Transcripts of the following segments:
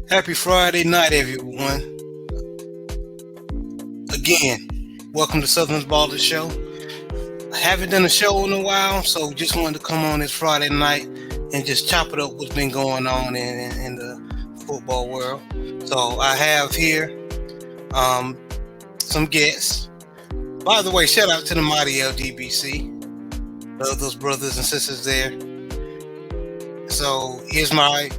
Happy Friday night, everyone. Again, welcome to Southern's Baller Show. I haven't done a show in a while, so just wanted to come on this Friday night and just chop it up what's been going on in the football world. So I have here um, some guests. By the way, shout out to the mighty LDBC. Love those brothers and sisters there. So here's my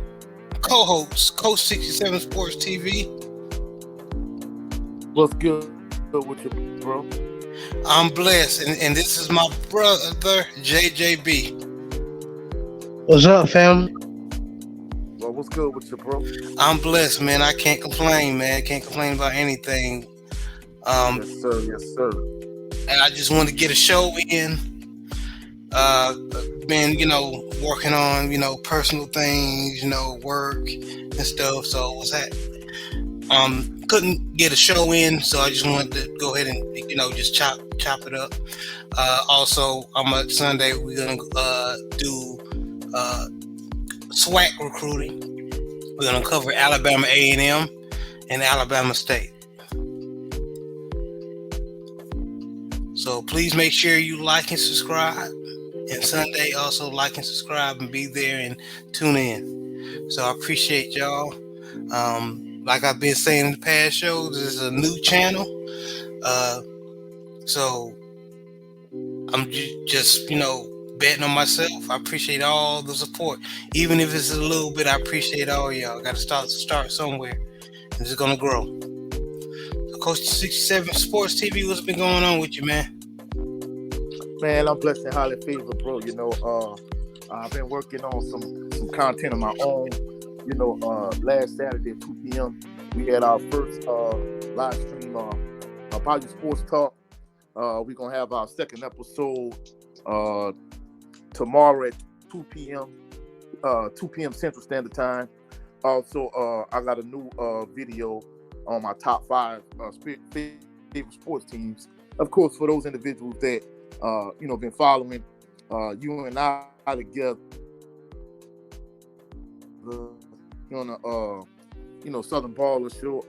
co-host, Coach 67 Sports TV. What's good with you, bro? I'm blessed, and this is my brother JJB. What's up, family? Well, what's good with you, bro? I'm blessed, man. I can't complain, man. Can't complain about anything. Yes, sir. Yes, sir. And I just want to get a show in. Been, working on, personal things, work and stuff. So what's that? Couldn't get a show in, so I just wanted to go ahead and, just chop it up. Also, on Sunday we're gonna do SWAC recruiting. We're gonna cover Alabama A&M and Alabama State. So please make sure you like and subscribe. And Sunday also like and subscribe and be there and tune in. So I appreciate y'all. Like I've been saying in the past shows, this is a new channel. So I'm just, betting on myself. I appreciate all the support. Even if it's a little bit, I appreciate all y'all. Got to start somewhere. It's going to grow. So Coach 67 Sports TV, what's been going on with you, man? Man, I'm blessed and highly favored, bro. I've been working on some content of my own. Last Saturday at 2 p.m., we had our first live stream Bayou Sports Talk. We're going to have our second episode tomorrow at 2 p.m. 2 p.m. Central Standard Time. Also, I got a new video on my top 5 favorite sports teams. Of course, for those individuals that, been following you and I together on a Southern Baller Show,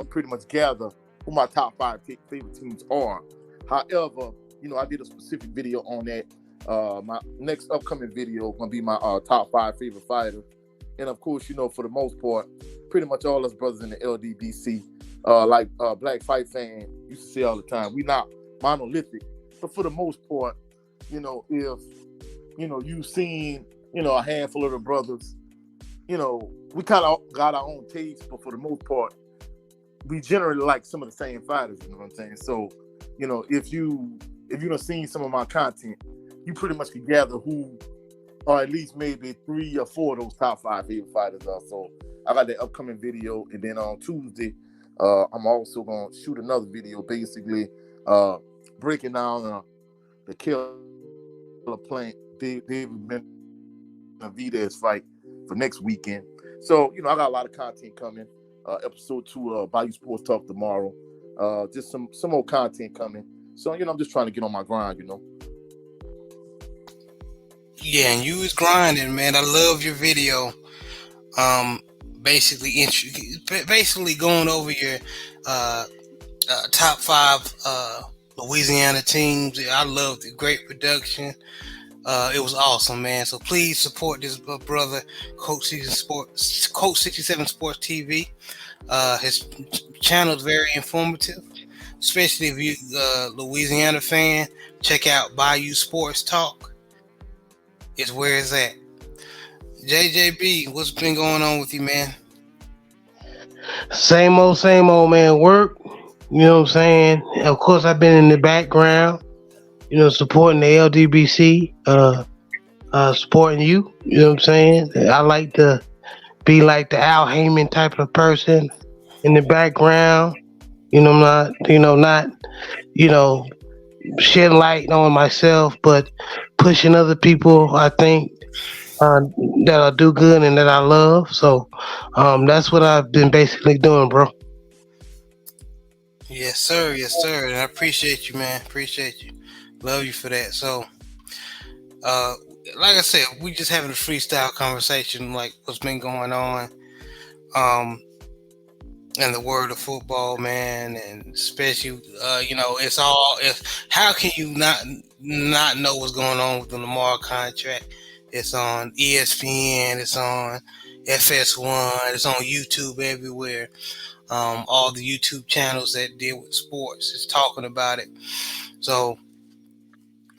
pretty much gather who my top 5 favorite teams are. However, I did a specific video on that. My next upcoming video gonna be my top 5 favorite fighters, and of course, for the most part, pretty much all us brothers in the LDBC, like Black Fight Fan used to say all the time, we not monolithic, but for the most part, if you've seen a handful of the brothers, we kind of got our own taste, but for the most part, we generally like some of the same fighters. You know what I'm saying? So, if you done seen some of my content, you pretty much can gather who, or at least maybe 3 or 4 of those top 5 favorite fighters are. So I got that upcoming video, and then on Tuesday, I'm also gonna shoot another video, basically breaking down the Killer Plant David Benavidez fight for next weekend. So, I got a lot of content coming. Episode 2 Bayou Sports Talk tomorrow. Just some more content coming. So, I'm just trying to get on my grind, Yeah, and you was grinding, man. I love your video. Basically going over your top 5 Louisiana teams. I loved it. Great production. It was awesome, man. So please support this brother, Coach 67 Sports TV. His channel is very informative, especially if you're a Louisiana fan. Check out Bayou Sports Talk. It's where it's at. JJB, what's been going on with you, man? Same old, man. Work. You know what I'm saying? Of course, I've been in the background, supporting the LDBC, supporting you. You know what I'm saying? I like to be like the Al Heyman type of person in the background. Not shed light on myself, but pushing other people, I think, that I do good and that I love. So that's what I've been basically doing, bro. Yes, sir. Yes, sir. And I appreciate you, man. Appreciate you. Love you for that. So, like I said, we just having a freestyle conversation, like what's been going on. Um, and the word of football, man, and especially, it's all. How can you not know what's going on with the Lamar contract? It's on ESPN. It's on FS1. It's on YouTube everywhere. All the YouTube channels that deal with sports is talking about it. So,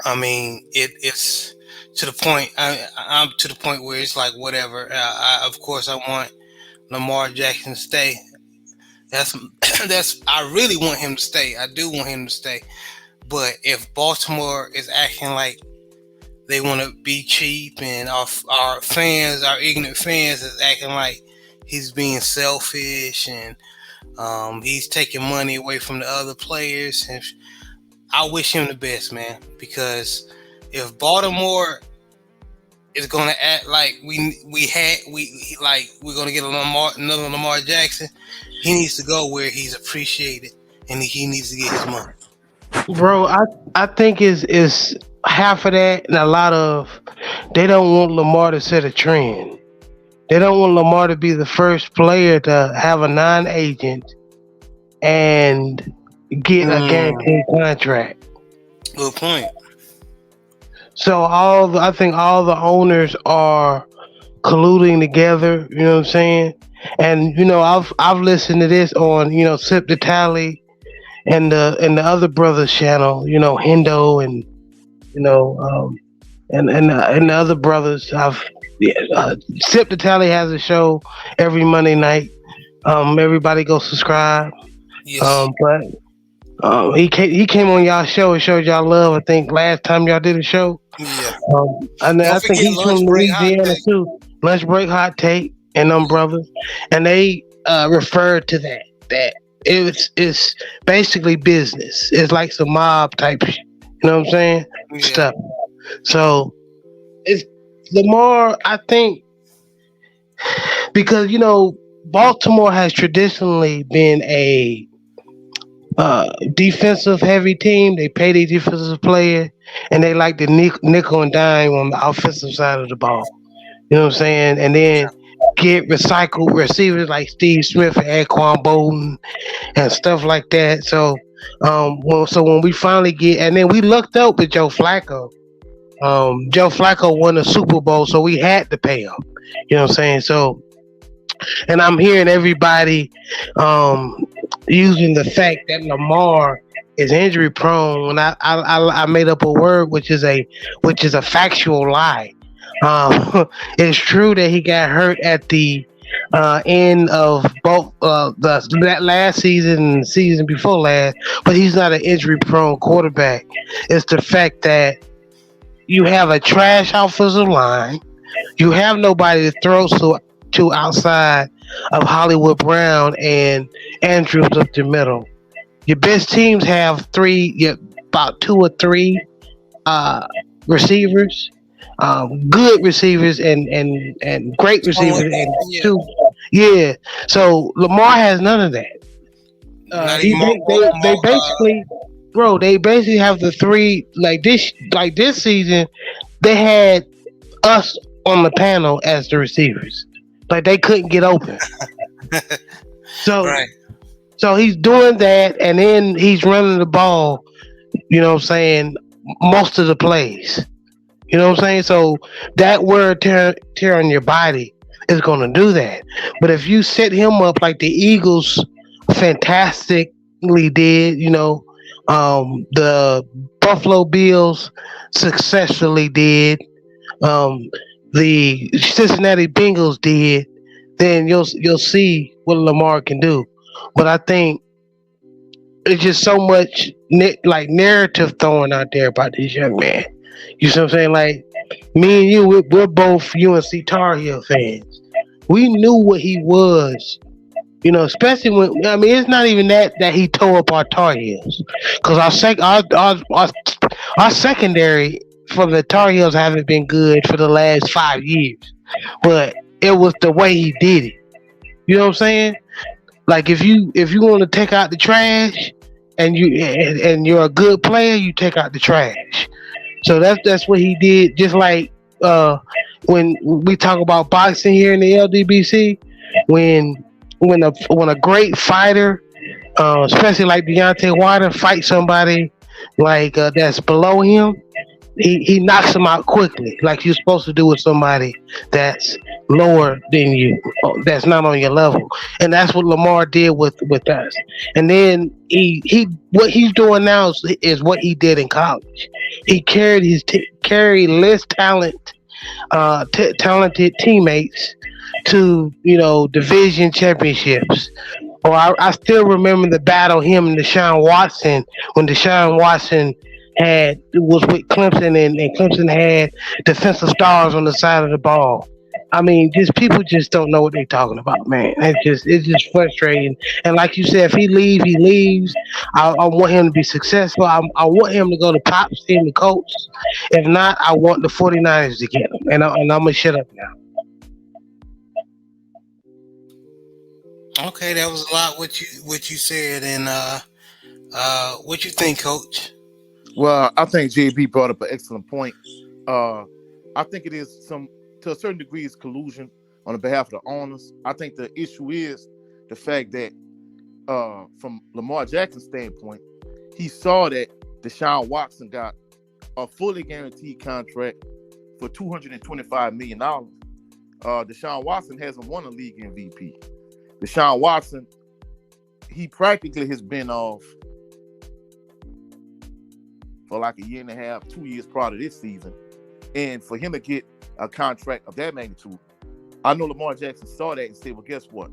I mean, it's to the point. I'm to the point where it's like whatever. Of course, I want Lamar Jackson to stay. That's that's. I really want him to stay. I do want him to stay. But if Baltimore is acting like they want to be cheap, and our fans, our ignorant fans, is acting like he's being selfish and he's taking money away from the other players, and I wish him the best, man. Because if Baltimore is gonna act like we're gonna get another Lamar Jackson, he needs to go where he's appreciated and he needs to get his money. Bro, I think is half of that and a lot of they don't want Lamar to set a trend. They don't want Lamar to be the first player to have a non-agent and get a guaranteed contract. Good point. So I think all the owners are colluding together. You know what I'm saying? And I've listened to this on Sip the Tally and the other brothers channel. Hendo and you know and the other brothers. Sip the Tally has a show every Monday night. Everybody go subscribe. Yes. But he came on y'all show and showed y'all love. I think last time y'all did a show. Yeah. And I Don't think forget he's lunch from break hot Louisiana take. too. Lunch break hot take and them brothers, and they referred to that it's basically business. It's like some mob type shit. You know what I'm saying? Yeah. Stuff. So it's Lamar. I think because Baltimore has traditionally been a defensive heavy team. They pay their defensive player, and they like the nickel and dime on the offensive side of the ball. You know what I'm saying? And then get recycled receivers like Steve Smith and Anquan Bolden and stuff like that. So, when we finally get, and then we lucked out with Joe Flacco. Joe Flacco won the Super Bowl, so we had to pay him. You know what I'm saying? So, and I'm hearing everybody using the fact that Lamar is injury prone. When I made up a word which is a factual lie. It's true that he got hurt at the end of both that last season and the season before last, but he's not an injury prone quarterback. It's the fact that you have a trash offensive line. You have nobody to throw to outside of Hollywood Brown and Andrews up the middle. Your best teams have about two or three receivers, good receivers and great receivers, and Yeah. two. Yeah. So Lamar has none of that. Not He, even they basically, bro, they basically have the three like this season. They had us on the panel as the receivers. Like they couldn't get open. So right. so he's doing that and then he's running the ball, what I'm saying, most of the plays. You know what I'm saying? So that wear tear on your body is gonna do that. But if you set him up like the Eagles fantastically did, the Buffalo Bills successfully did, the Cincinnati Bengals did, then you'll see what Lamar can do. But I think it's just so much like narrative throwing out there about this young man. You see what I'm saying? Like me and you, we're both UNC Tar Heel fans. We knew what he was. Especially when it's not even that he tore up our Tar Heels, because our secondary from the Tar Heels haven't been good for the last 5 years, but it was the way he did it. You know what I'm saying? Like if you want to take out the trash and you're a good player, you take out the trash. So that's what he did. Just like when we talk about boxing here in the LDBC, when when a great fighter, especially like Deontay Wilder, fight somebody like that's below him, he knocks them out quickly, like you're supposed to do with somebody that's lower than you, that's not on your level, and that's what Lamar did with us. And then he what he's doing now is what he did in college. He carried less talented teammates to division championships. Or I still remember the battle him and Deshaun Watson when Deshaun Watson had was with Clemson and Clemson had defensive stars on the side of the ball. I mean, just people just don't know what they're talking about, man. It's just frustrating. And like you said, if he leaves. I want him to be successful. I want him to go to Pop's team, the Colts. If not, I want the 49ers to get him. And I'm gonna shut up now. Okay, that was a lot what you said, and what you think, Coach? Well, I think JB brought up an excellent point. Uh, I think it is to a certain degree, is collusion on the behalf of the owners. I think the issue is the fact that, from Lamar Jackson's standpoint, he saw that Deshaun Watson got a fully guaranteed contract for $225 million. Deshaun Watson hasn't won a league MVP. Deshaun Watson, he practically has been off for like a year and a half, 2 years prior to this season. And for him to get a contract of that magnitude, I know Lamar Jackson saw that and said, well, guess what?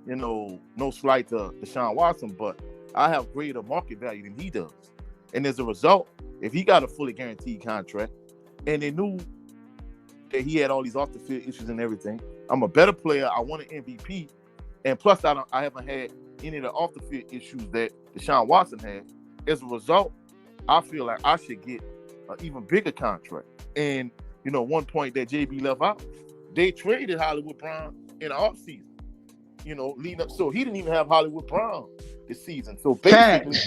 No slight to Deshaun Watson, but I have greater market value than he does. And as a result, if he got a fully guaranteed contract and they knew that he had all these off the field issues and everything, I'm a better player, I won an MVP, and plus I haven't had any of the off the field issues that Deshaun Watson had. As a result, I feel like I should get an even bigger contract. And one point that JB left out, they traded Hollywood Brown in the offseason. Leading up, so he didn't even have Hollywood Brown this season. So basically,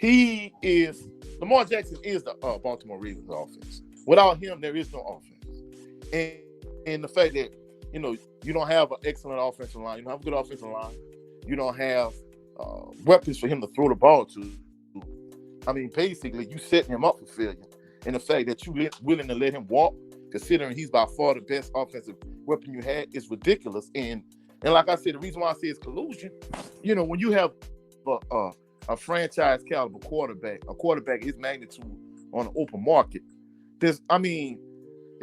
Facts. Lamar Jackson is the Baltimore Ravens offense. Without him, there is no offense. And the fact that you don't have an excellent offensive line, you don't have a good offensive line, you don't have weapons for him to throw the ball to. I mean, basically, you setting him up for failure. And the fact that you willing to let him walk, considering he's by far the best offensive weapon you had, is ridiculous. And like I said, the reason why I say it's collusion, when you have a franchise caliber quarterback, a quarterback his magnitude on the open market, if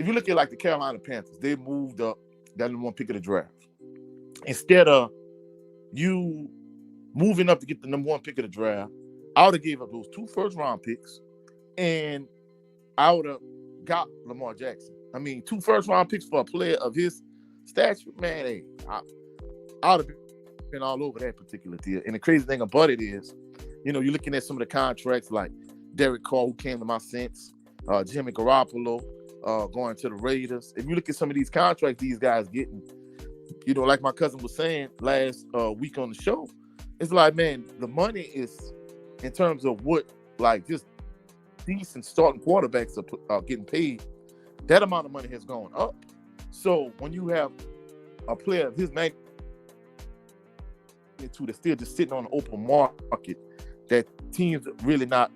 you look at like the Carolina Panthers, they moved up that number one pick of the draft. Instead of you moving up to get the number one pick of the draft, I would have gave up those 2 first-round picks, and I would have got Lamar Jackson. 2 first-round picks for a player of his stature, man, hey, I would have been all over that particular deal. And the crazy thing about it is, you're looking at some of the contracts like Derek Carr, who came to my sense, Jimmy Garoppolo, going to the Raiders. If you look at some of these contracts these guys getting, like my cousin was saying last week on the show, it's like, man, the money is, in terms of what, like, just decent starting quarterbacks are getting paid, that amount of money has gone up. So when you have a player of his magnitude that's still just sitting on the open market that teams are really not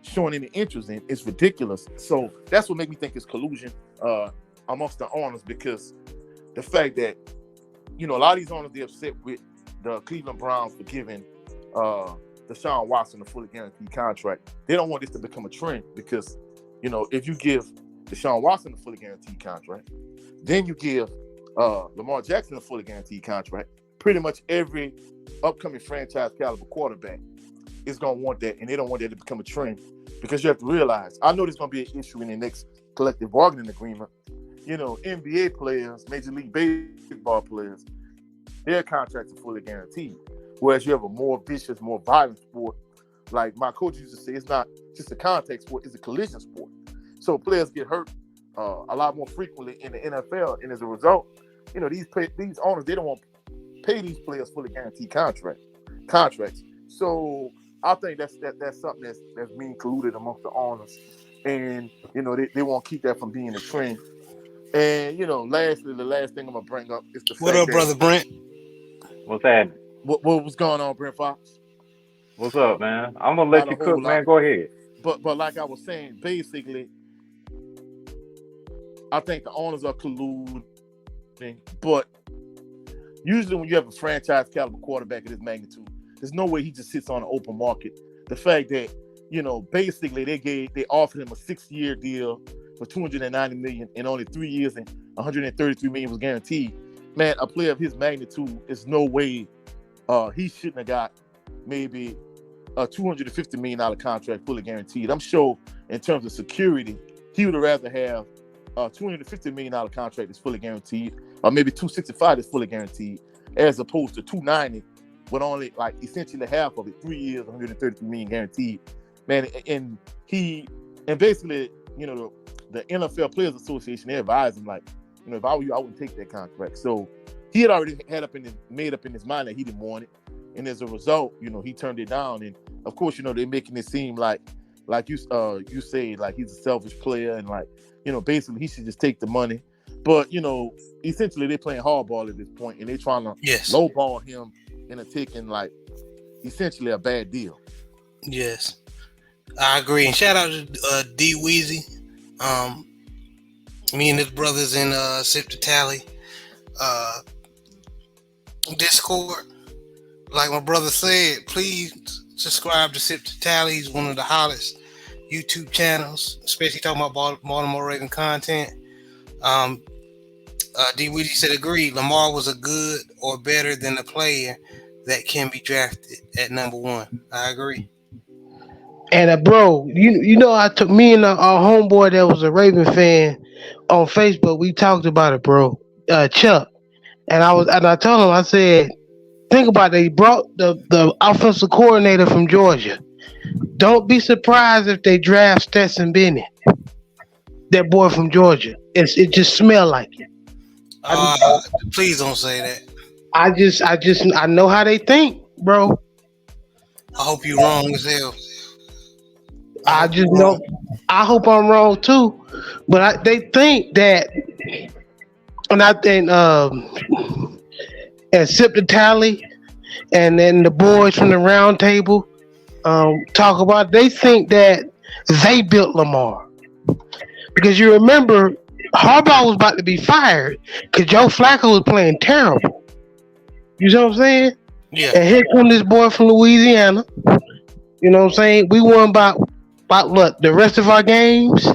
showing any interest in, it's ridiculous. So that's what made me think it's collusion amongst the owners, because the fact that, a lot of these owners, they're upset with the Cleveland Browns for giving Deshaun Watson a fully guaranteed contract. They don't want this to become a trend, because, if you give Deshaun Watson a fully guaranteed contract, then you give Lamar Jackson a fully guaranteed contract, pretty much every upcoming franchise caliber quarterback is going to want that, and they don't want that to become a trend, because you have to realize, I know there's going to be an issue in the next collective bargaining agreement. NBA players, Major League Baseball players, their contracts are fully guaranteed. Whereas you have a more vicious, more violent sport, like my coach used to say, it's not just a contact sport, it's a collision sport. So players get hurt a lot more frequently in the NFL, and as a result, these owners, they don't want to pay these players fully guaranteed contracts. So I think that's something that's being colluded amongst the owners, and they won't keep that from being a trend. And lastly, the last thing I'm gonna bring up is the What fact up, that brother Brent? What's that? What was going on, Brent Fox? What's up, man? I'm gonna Not let a you whole cook, lot. man. Go ahead. But like I was saying, basically, I think the owners are colluding. But usually when you have a franchise caliber quarterback of this magnitude, there's no way he just sits on an open market. The fact that, basically they offered him a 6-year deal for $290 million, and only 3 years and $133 million was guaranteed. Man, a player of his magnitude, there's no way he shouldn't have got maybe a $250 million contract fully guaranteed. I'm sure in terms of security, he would rather have a $250 million contract that's fully guaranteed, or maybe $265 that's fully guaranteed, as opposed to $290 with only like essentially half of it, 3 years, $133 million guaranteed. Man, and basically, the NFL Players Association, they advised him, like, if I were you, I wouldn't take that contract. So he had already made up in his mind that he didn't want it. And as a result, he turned it down. And of course, they're making it seem like you say, like he's a selfish player, and like, basically he should just take the money. But, essentially they're playing hardball at this point, and they're trying to lowball him into taking, like, essentially a bad deal. Yes, I agree. And shout out to D Weezy. Me and his brothers in Sip the Tally Discord. Like my brother said, please subscribe to Sip the Tally. He's one of the hottest YouTube channels, especially talking about Baltimore Raven content. D Weezy said, agreed, Lamar was a good or better than a player that can be drafted at number 1. I agree. And bro, I took me and our homeboy that was a Raven fan on Facebook. We talked about it, bro. Chuck, and I told him, I said, think about it. They brought the offensive coordinator from Georgia. Don't be surprised if they draft Stetson Bennett, that boy from Georgia. It just smell like it. Please don't say that. I know how they think, bro. I hope you're wrong as hell. I just know. I hope I'm wrong too, but they think that, and I think and Sip the Tally, and then the boys from the round table talk about. They think that they built Lamar, because you remember Harbaugh was about to be fired because Joe Flacco was playing terrible. You know what I'm saying? Yeah. And here come this boy from Louisiana. You know what I'm saying? We won about what, the rest of our games?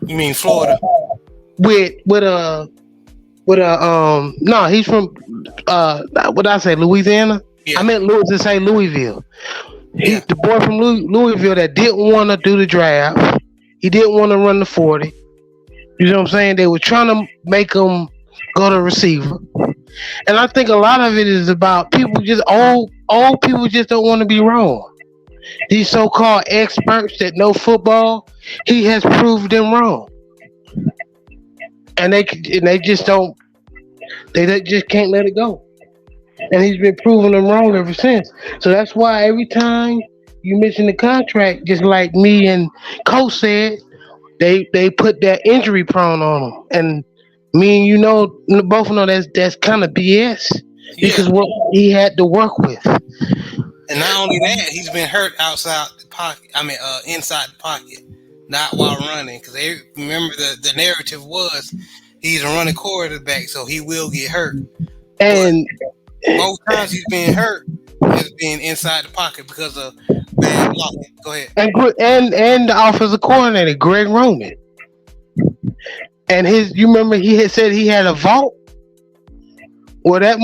You mean Florida? With no, he's from what did I say, Louisiana? Yeah. I meant to say Louisville. Yeah. He's the boy from Louisville that didn't want to do the draft. He didn't want to run the 40. You know what I'm saying? They were trying to make him go to receiver. And I think a lot of it is about people just old people just don't want to be wrong. These so-called experts that know football, he has proved them wrong. And they just don't, they just can't let it go. And he's been proving them wrong ever since. So that's why every time you mention the contract, just like me and Coach said, they put that injury prone on him. And me and both know that's kind of BS, because what he had to work with. And not only that, he's been hurt outside the pocket. I mean, inside the pocket, not while running. Because remember the narrative was he's a running quarterback, so he will get hurt. And but most times he's been hurt is being inside the pocket because of bad blocking. Go ahead. And the offensive coordinator, Greg Roman. And you remember he had said he had a vault. Well, that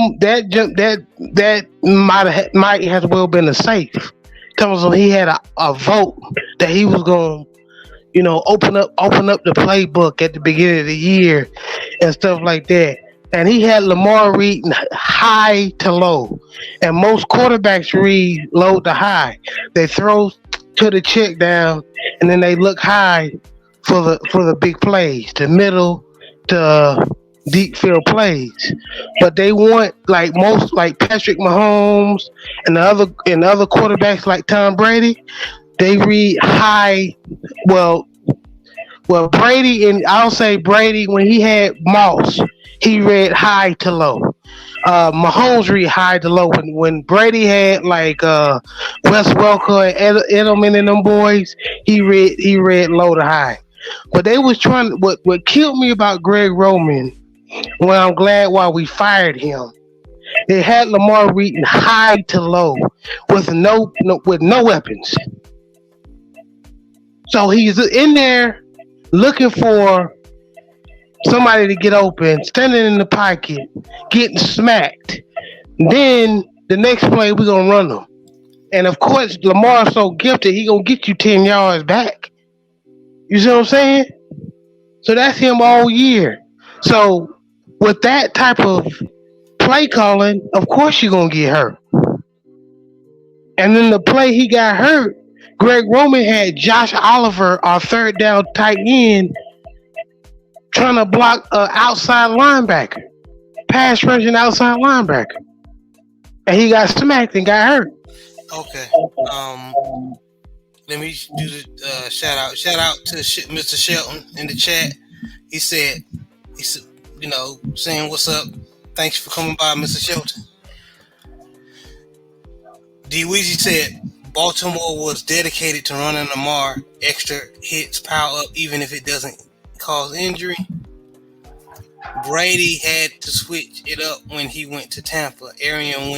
might have well been a safe. Tells him he had a vote that he was going, open up the playbook at the beginning of the year and stuff like that. And he had Lamar read high to low, and most quarterbacks read low to high. They throw to the check down, and then they look high for the big plays, the middle to deep field plays. But they want, like Patrick Mahomes and the other quarterbacks like Tom Brady, they read high. Well, Brady, and I'll say Brady, when he had Moss, he read high to low. Mahomes read high to low. When Brady had like Wes Welker and Edelman and them boys, he read low to high. But they was trying. What killed me about Greg Roman? Well, I'm glad why we fired him. They had Lamar reading high to low with no weapons. So he's in there looking for somebody to get open, standing in the pocket, getting smacked. Then the next play we're gonna run them. And of course Lamar's so gifted, he gonna get you 10 yards back. You see what I'm saying? So that's him all year. So with that type of play calling, of course you're gonna get hurt. And then the play he got hurt, Greg Roman had Josh Oliver, our third down tight end, trying to block an outside linebacker, pass rushing outside linebacker, and he got smacked and got hurt. Okay. Let me do the shout out. Shout out to Mr. Shelton in the chat. He said, saying what's up. Thanks for coming by, Mr. Shelton. D Weezy said Baltimore was dedicated to running Lamar. Extra hits pile up even if it doesn't cause injury. Brady had to switch it up when he went to Tampa. Arian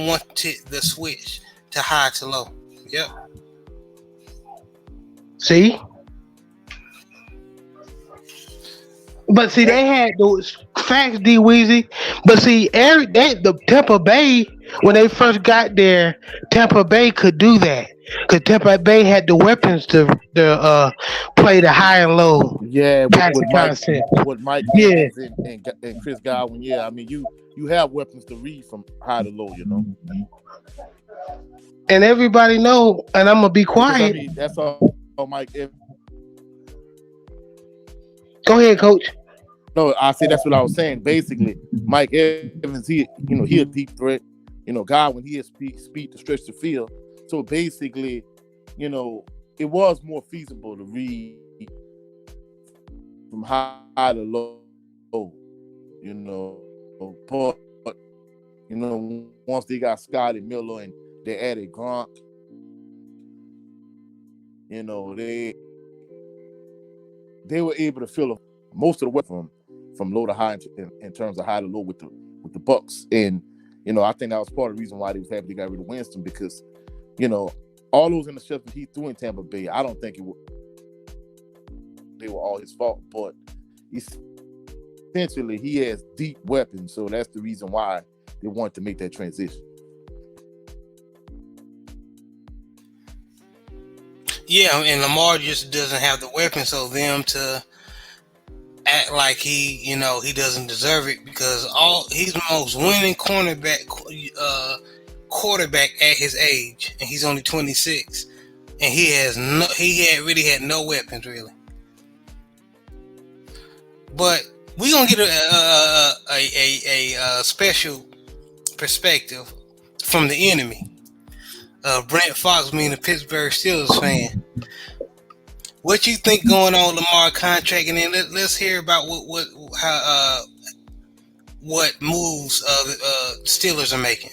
wanted the switch to high to low. Yep. See? But see, they had those facts, D Weezy. But see, the Tampa Bay, when they first got there, Tampa Bay could do that. Because Tampa Bay had the weapons to play the high and low. Yeah, passing concept. with Mike Yeah. Evans and Chris Godwin. Yeah, I mean, you have weapons to read from high to low, you know. And everybody know, and I'm going to be Because, I quiet. mean, that's all Mike Evans. Go ahead, Coach. No, I say that's what I was saying. Basically, Mike Evans, he a deep threat. Godwin, he has speed to stretch the field. So basically, it was more feasible to read from high to low. But once they got Scotty Miller and they added Gronk, they were able to fill most of the way from low to high in terms of high to low with the Bucks. And I think that was part of the reason why they was happy they got rid of Winston, because all those interceptions he threw in Tampa Bay, I don't think they were all his fault, but essentially he has deep weapons, so that's the reason why they wanted to make that transition. Yeah, and Lamar just doesn't have the weapons, so them to act like he doesn't deserve it, because he's the most winning quarterback at his age, and he's only 26, and he really had no weapons really. But we gonna get a special perspective from the enemy. Brent Fox, being a Pittsburgh Steelers fan. What you think going on Lamar contract, and then let's hear about what moves the Steelers are making.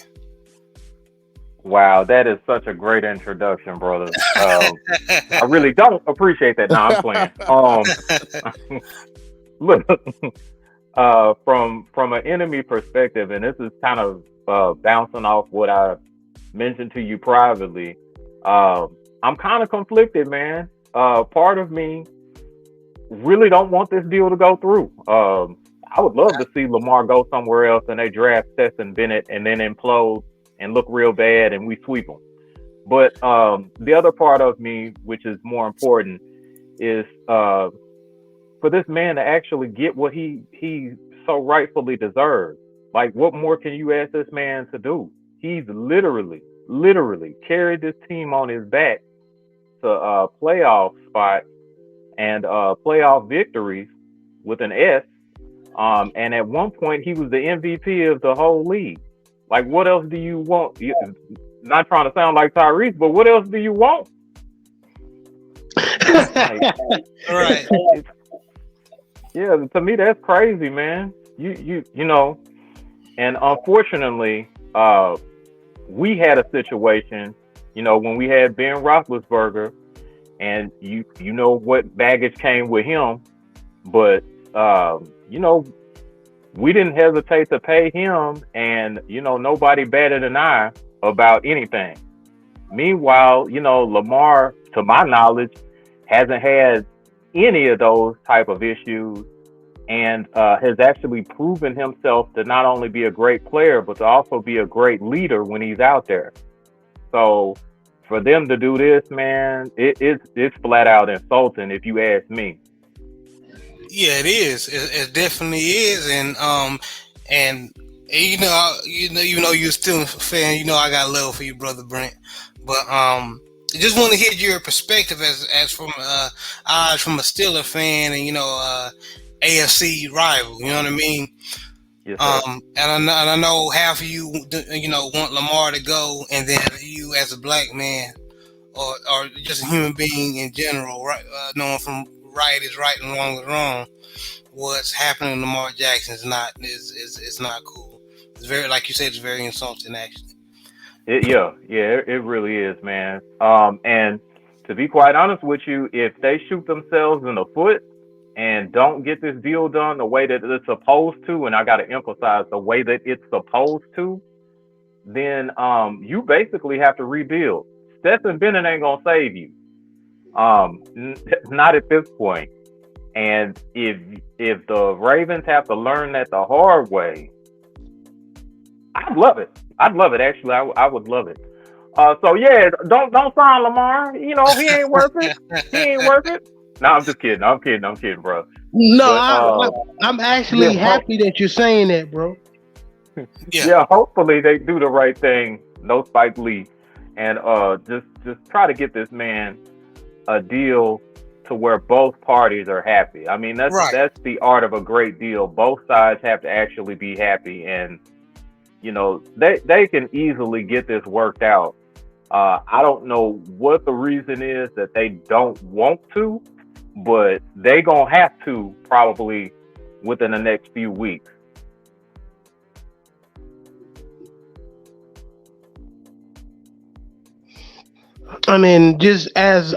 Wow, that is such a great introduction, brother. I really don't appreciate that. No, I'm playing. Look, from an enemy perspective, and this is kind of bouncing off what I mentioned to you privately. I'm kind of conflicted, man. Part of me really don't want this deal to go through. I would love to see Lamar go somewhere else and they draft Stetson Bennett and then implode and look real bad and we sweep them. But the other part of me, which is more important, is for this man to actually get what he so rightfully deserves. Like, what more can you ask this man to do? He's literally carried this team on his back to a playoff spot and playoff victories with an S. And at one point, he was the MVP of the whole league. Like, what else do you want? Not trying to sound like Tyrese, but what else do you want? Right. Yeah, to me that's crazy, man. You know, and unfortunately, we had a situation, when we had Ben Roethlisberger, and you know what baggage came with him, but you know, we didn't hesitate to pay him, and nobody batted an eye about anything. Meanwhile, Lamar, to my knowledge, hasn't had any of those type of issues, and has actually proven himself to not only be a great player, but to also be a great leader when he's out there. So for them to do this, man, it's flat out insulting if you ask me. Yeah, it is. It definitely is, and even though you're still a fan, I got love for you, brother Brent. But I just want to hear your perspective as from eyes from a Steeler fan, and AFC rival. You know what I mean? Yes, sir. And I know half of you, want Lamar to go, and then you as a black man, or just a human being in general, right? Knowing from right is right and wrong is wrong. What's happening to Lamar Jackson is not cool. It's very, like you said, it's very insulting actually. It really is, man. And to be quite honest with you, if they shoot themselves in the foot and don't get this deal done the way that it's supposed to, and I got to emphasize the way that it's supposed to, then you basically have to rebuild. Stetson Bennett ain't gonna save you. Not at this point. And if the Ravens have to learn that the hard way, I'd love it. I'd love it. Actually, I would love it. So yeah, don't sign Lamar. He ain't worth it. He ain't worth it. No, I'm just kidding. I'm kidding. I'm kidding, bro. No, But I'm yeah, actually happy that you're saying that, bro. Yeah, yeah. Hopefully they do the right thing. No Spike Lee, and just try to get this man a deal to where both parties are happy. I mean, right. that's the art of a great deal. Both sides have to actually be happy, and they can easily get this worked out. I don't know what the reason is that they don't want to, but they gonna have to probably within the next few weeks. I mean, just as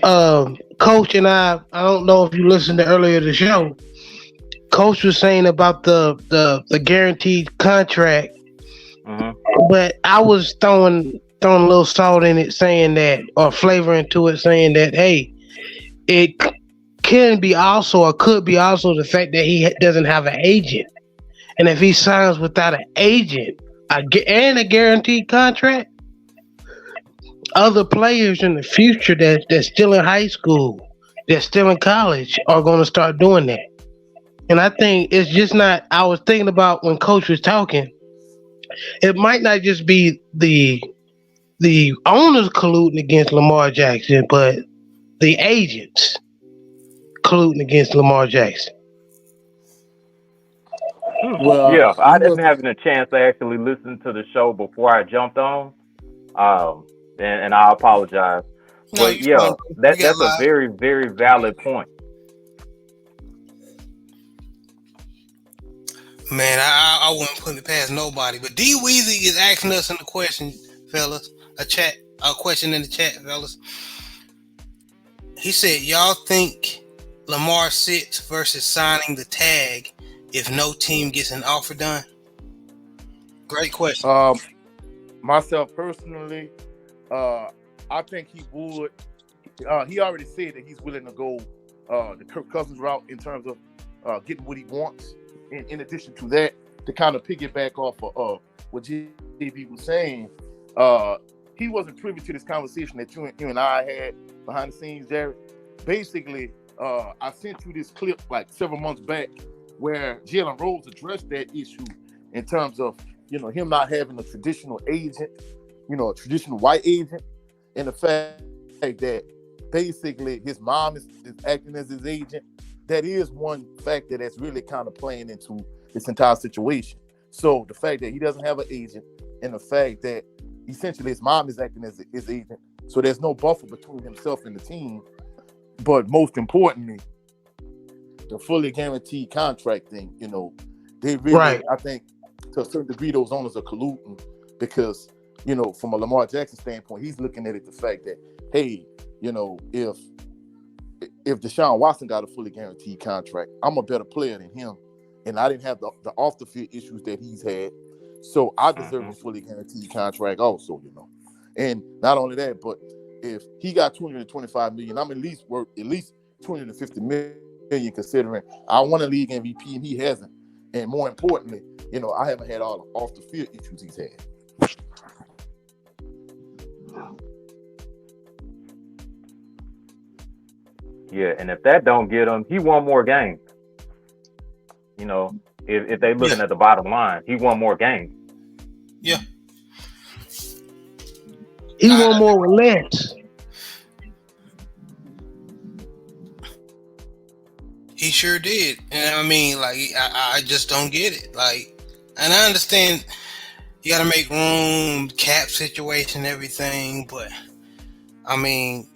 coach and I don't know if you listened to earlier the show. Coach was saying about the guaranteed contract, Hmm. but I was throwing a little salt in it, saying that, or flavor into it, saying that, hey, it can be also, or could be also, the fact that he doesn't have an agent, and if he signs without an agent and a guaranteed contract, other players in the future that's still in high school, that's still in college, are going to start doing that. And I think it's just not. I was thinking about when Coach was talking. It might not just be the owners colluding against Lamar Jackson, but the agents colluding against Lamar Jackson. Well, Yeah, I didn't have a chance to actually listen to the show before I jumped on. And I apologize. No, But you fine, yeah, bro. You got that's a live. very, very valid point. Man, I wouldn't put it past nobody. But D Weezy is asking us in the question, fellas. A question in the chat, fellas. He said, "Y'all think Lamar sits versus signing the tag if no team gets an offer done?" Great question. myself personally, I think he would. He already said that he's willing to go the Kirk Cousins route in terms of getting what he wants. In addition to that, to kind of piggyback off of what JB was saying, he wasn't privy to this conversation that you and I had behind the scenes, Jared. Basically, I sent you this clip like several months back where Jalen Rose addressed that issue in terms of him not having a traditional agent, a traditional white agent, and the fact that basically his mom is acting as his agent. That is one factor that's really kind of playing into this entire situation. So the fact that he doesn't have an agent, and the fact that essentially his mom is acting as his agent, so there's no buffer between himself and the team. But most importantly, the fully guaranteed contract thing, they really, Right. I think, to a certain degree, those owners are colluding because, from a Lamar Jackson standpoint, he's looking at it the fact that, hey, if Deshaun Watson got a fully guaranteed contract, I'm a better player than him, and I didn't have the off the field issues that he's had, so I deserve a fully guaranteed contract also, And not only that, but if he got 225 million, I'm at least worth at least 250 million, considering I won a league MVP and he hasn't, and more importantly, I haven't had all the off the field issues he's had. Yeah, and if that don't get him, he won more games. If they looking at the bottom line, he won more games. Yeah. He won more with less. He sure did. And I mean, like, I just don't get it. Like, and I understand you got to make room, cap situation, everything, but I mean,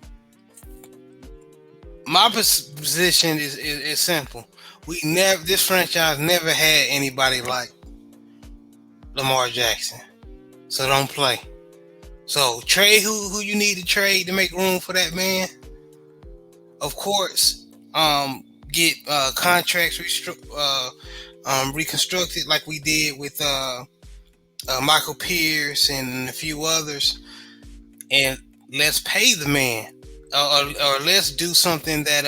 my position is simple. This franchise never had anybody like Lamar Jackson. So don't play. So trade who you need to trade to make room for that man. Of course, get contracts reconstructed like we did with Michael Pierce and a few others, and let's pay the man, or let's do something that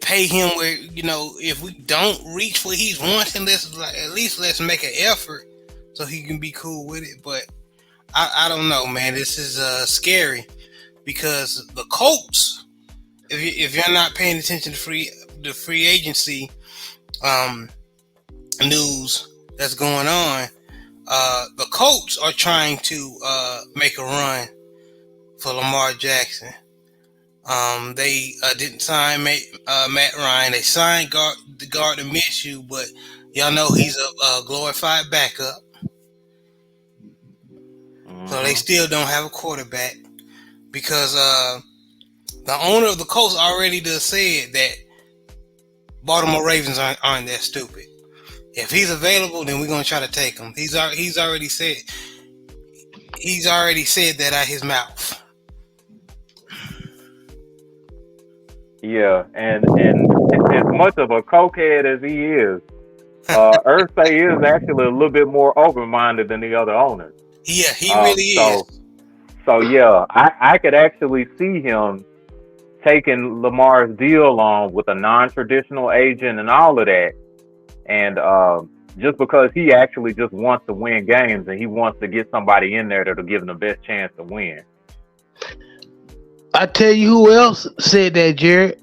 pay him where, if we don't reach what he's wanting, at least make an effort so he can be cool with it. But I don't know, man. This is scary because the Colts, if you're not paying attention to the free agency news that's going on, the Colts are trying to make a run for Lamar Jackson. They didn't sign Matt Ryan. They signed Gardner Minshew, but y'all know he's a glorified backup. So they still don't have a quarterback because the owner of the Colts already just said that Baltimore Ravens aren't that stupid. If he's available, then we're gonna try to take him. He's already said that out his mouth. Yeah, and as much of a cokehead as he is, Irsay is actually a little bit more open-minded than the other owners. Yeah, he really is. So yeah, I could actually see him taking Lamar's deal on with a non-traditional agent and all of that, and just because he actually just wants to win games and he wants to get somebody in there that'll give him the best chance to win. I tell you who else said that, Jared,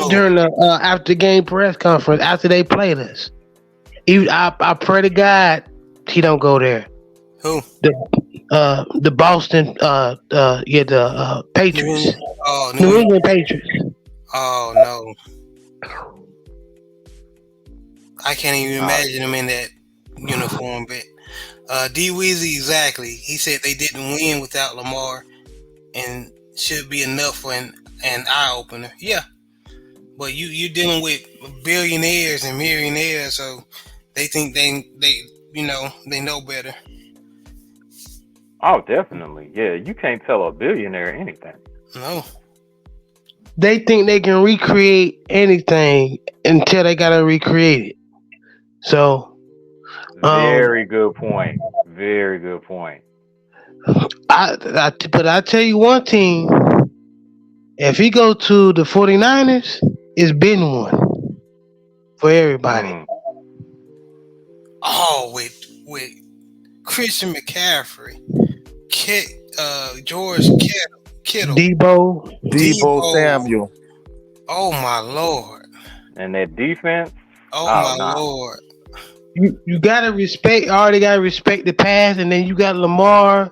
during the after game press conference after they played us. I pray to God he don't go there. Who? The Boston the Patriots. New England Patriots. Oh no. I can't even imagine him in that uniform, but D Weezy, exactly. He said they didn't win without Lamar and should be enough for an eye opener. Yeah. But you're dealing with billionaires and millionaires, so they think they know better. Oh, definitely. Yeah, you can't tell a billionaire anything. No. They think they can recreate anything until they gotta recreate it. So very good point. Very good point. But I tell you one thing, if he go to the 49ers, it's been one for everybody. Oh, with Christian McCaffrey, George Kittle, Debo Samuel. Oh my Lord! And that defense. Oh my Lord! You gotta respect. Already gotta respect the pass, and then you got Lamar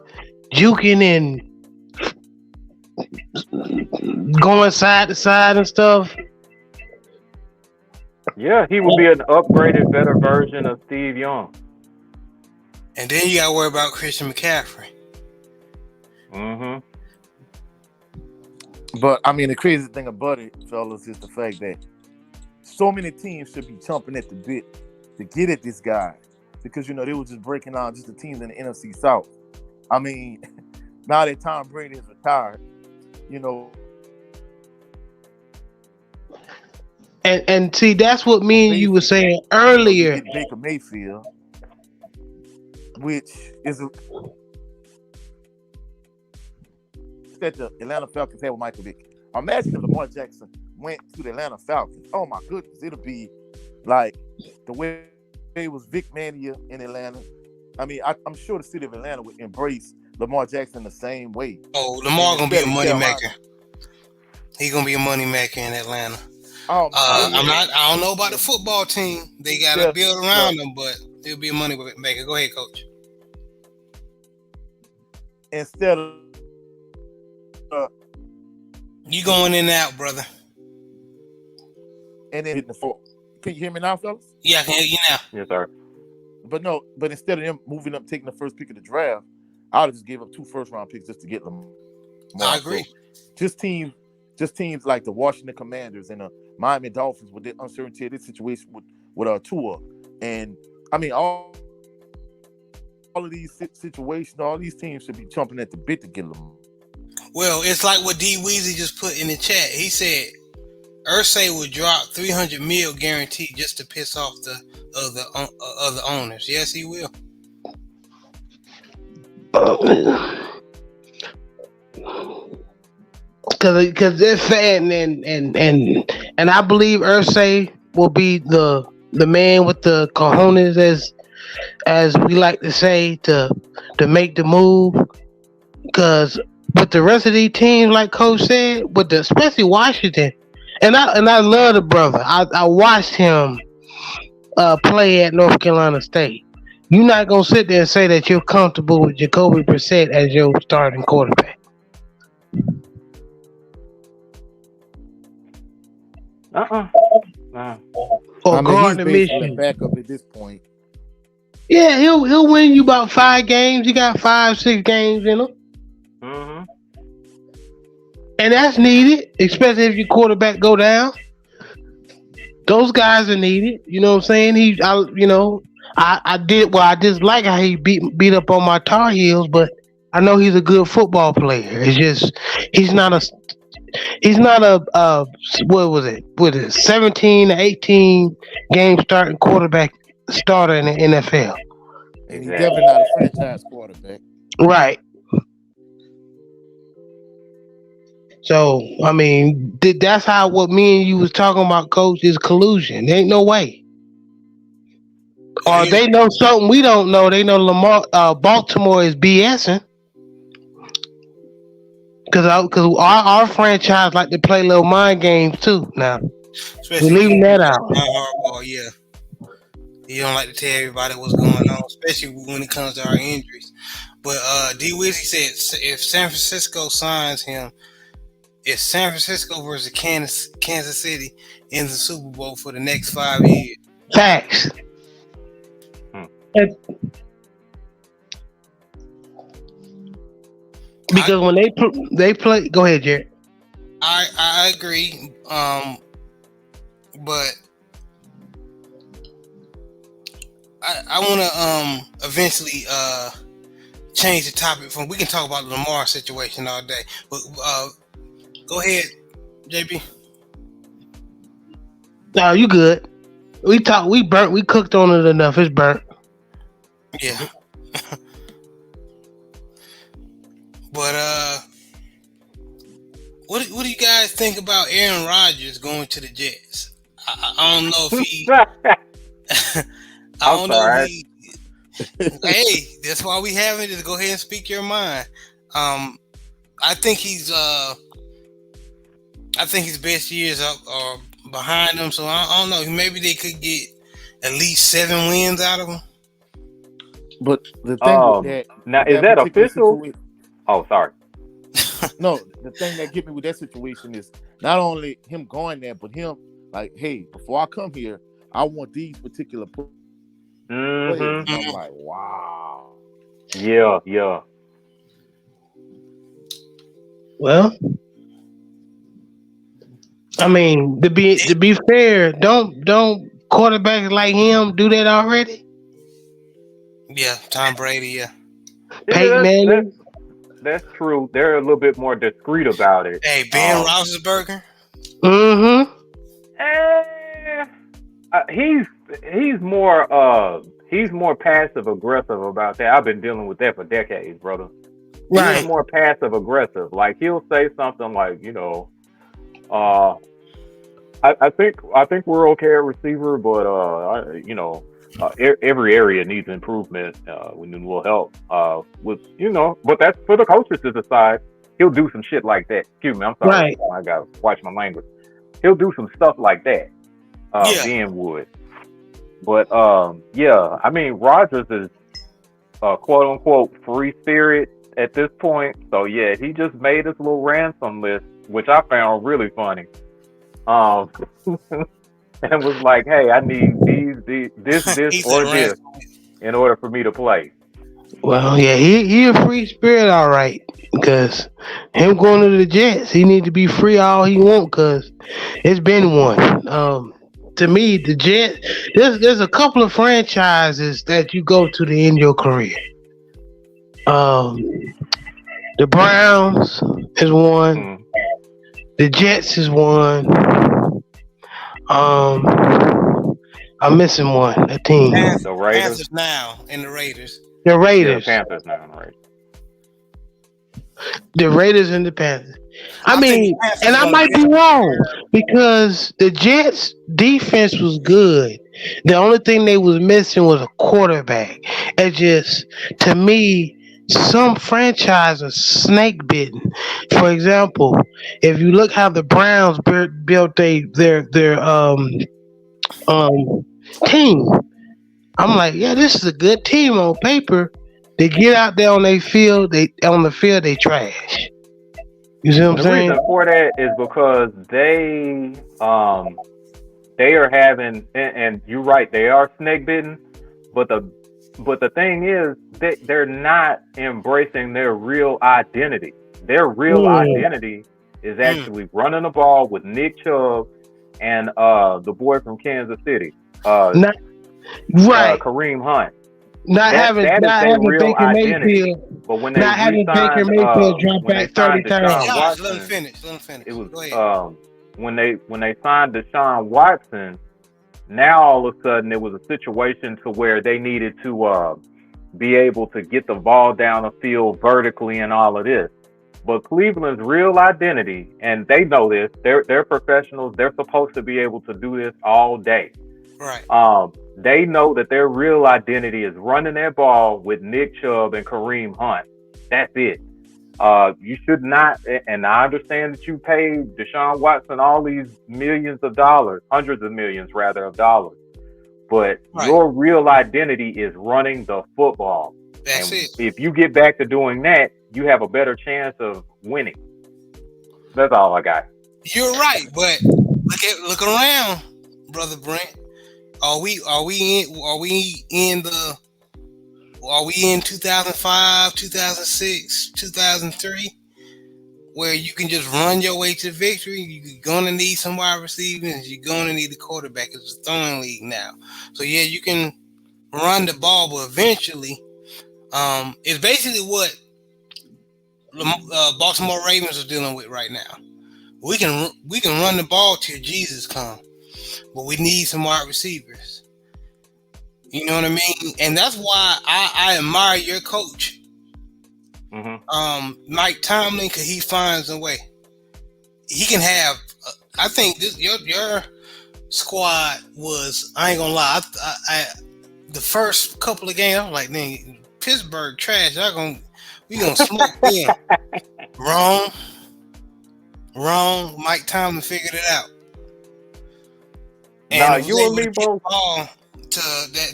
juking and going side to side and stuff. Yeah, he would be an upgraded, better version of Steve Young. And then you gotta worry about Christian McCaffrey. But I mean, the crazy thing about it, fellas, is the fact that so many teams should be chomping at the bit to get at this guy because they were just breaking down just the teams in the NFC South. I mean, now that Tom Brady is retired, you know, And see, that's what me and you were saying earlier. Get Baker Mayfield, which is that the Atlanta Falcons had with Michael Vick. Imagine if Lamar Jackson went to the Atlanta Falcons. Oh my goodness, it'll be like the way it was Vic Mania in Atlanta. I mean, I'm sure the city of Atlanta would embrace Lamar Jackson the same way. Oh, Lamar gonna be a money maker. He gonna be a money maker in Atlanta. Oh, I don't know about the football team. They gotta build around them, but it'll be a money maker. Go ahead, coach. Instead of you going in and out, brother. And then hitting the floor. Can you hear me now, fellas? Yeah, I can hear you now. Yes, sir. But instead of them moving up, taking the first pick of the draft, I would have just gave up 2 first-round picks just to get them. I agree. So just teams like the Washington Commanders and the Miami Dolphins with the uncertainty of this situation with Tua, and I mean all of these situations, all these teams should be chomping at the bit to get them. Well, it's like what D Weezy just put in the chat. He said Irsay would drop $300 million guaranteed just to piss off the other owners. Yes, he will. Because they're fan and I believe Irsay will be the man with the cojones, as we like to say, to make the move. Because with the rest of these teams, like Coach said, especially Washington, and I love the brother. I watched him play at North Carolina State. You're not gonna sit there and say that you're comfortable with Jacoby Brissett as your starting quarterback. Or Gardner Minshew. Backup at this point. Yeah, he'll win you about 5 games. You got 5-6 games in him. Mm-hmm. And that's needed, especially if your quarterback go down. Those guys are needed. You know what I'm saying? I just like how he beat up on my Tar Heels, but I know he's a good football player. It's just he's not a what was it? 17 to 18 game starting quarterback starter in the NFL. And he's definitely not a franchise quarterback. Right. So, I mean, that's how what me and you was talking about, Coach, is collusion. There ain't no way. Or they know something we don't know. They know Baltimore is BSing. Because our franchise like to play little mind games too. Now, we're leaving that out. Yeah. You don't like to tell everybody what's going on, especially when it comes to our injuries. But D. Wizzy said if San Francisco signs him, it's San Francisco versus Kansas City in the Super Bowl for the next 5 years. Facts. Because when they play, go ahead, Jared. I agree, but I want to eventually change the topic from. We can talk about the Lamar situation all day, but go ahead, JB. No, you good. We cooked on it enough. It's burnt. Yeah. But what do you guys think about Aaron Rodgers going to the Jets? I don't know if he. I don't know if he. Hey, that's why we have it. Is go ahead and speak your mind. I think his best years are behind him. So I don't know. Maybe they could get at least 7 wins out of him. But the thing with that now is that official? Oh, sorry. No, the thing that get me with that situation is not only him going there, but him like, hey, before I come here, I want these particular players. Mm-hmm. I'm like, wow. Yeah. Well, I mean, to be fair, don't quarterbacks like him do that already? Yeah, Tom Brady. Yeah. Peyton Yeah, Manning. that's true. They're a little bit more discreet about it. Hey, Ben Roethlisberger. Mm-hmm. Eh, he's he's more he's more passive aggressive about that. I've been dealing with that for decades, brother. He's Right. more passive aggressive. Like he'll say something like, uh, I think we're okay at receiver, but every area needs improvement. We need will help. But that's for the coaches to decide. He'll do some shit like that. Excuse me, I'm sorry. Right. I gotta watch my language. He'll do some stuff like that. Yeah. Ben would. But yeah, I mean Rogers is quote unquote free spirit at this point. So yeah, he just made his little ransom list, which I found really funny. Um, and was like, "Hey, I need this, He said or this ransom. in order for me to play." Well, yeah, he a free spirit, all right. Because him going to the Jets, he need to be free all he want. Cause it's been one. To me, the Jets. There's a couple of franchises that you go to end your career. Um, the Browns is one. Mm. The Jets is one. I'm missing one. A team. The Raiders, Panthers now and the Raiders. The yeah, the Raiders. Panthers now, right? The Raiders and the Panthers. I I think mean, the Panthers and I gonna might get be wrong because the Jets defense was good. The only thing they was missing was a quarterback. It just to me, some franchises are snake bitten. For example, if you look how the Browns built their um team, I'm like, yeah, this is a good team on paper. They get out there on their field, they trash. You see what I'm The saying? reason for that is because they are having, and you're right, they are snake bitten, but the thing is they're not embracing their real identity. Their real Mm, identity is mm. actually running the ball with Nick Chubb and the boy from Kansas City, not right. Kareem Hunt. Not That having that is not their having real Baker identity. Mayfield, But when they not having Baker re-signed, Mayfield drop when they back signed 30 Hey, times. Deshaun Josh, let him Watson, finish. Let him finish. it was Go ahead. when they signed Deshaun Watson. Now all of a sudden it was a situation to where they needed to be able to get the ball down the field vertically and all of this. But Cleveland's real identity, and they know this, they're professionals. They're supposed to be able to do this all day. Right. They know that their real identity is running that ball with Nick Chubb and Kareem Hunt. That's it. You should not, and I understand that you paid Deshaun Watson all these millions of dollars, hundreds of millions rather of dollars, but Right. your real identity is running the football. That's And it. if you get back to doing that, you have a better chance of winning. That's all I got. You're right, but look around, brother Brent. Are we in 2005, 2006, 2003 where you can just run your way to victory? You're gonna need some wide receivers. You're gonna need a quarterback. It's a throwing league now, so yeah, you can run the ball, but eventually, it's basically what Baltimore Ravens are dealing with right now. We can run the ball till Jesus comes, but we need some wide receivers. You know what I mean? And that's why I admire your coach, Mm-hmm. Mike Tomlin, because he finds a way. He can have. I think your squad was. I ain't gonna lie. The first couple of games, I was like, man, Pittsburgh trash. We gonna smoke them. Wrong. Mike Tomlin figured it out, Nah, and was you and able me to get the both. ball to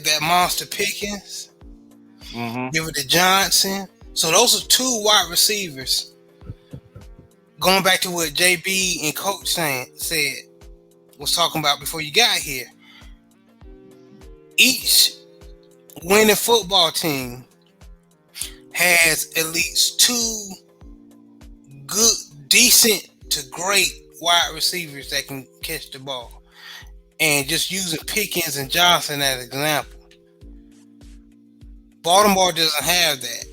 that monster Pickens. Mm-hmm. Give it to Johnson. So those are two wide receivers. Going back to what JB and Coach was talking about before you got here. Each winning football team has at least two good, decent to great wide receivers that can catch the ball. And just using Pickens and Johnson as an example, Baltimore doesn't have that.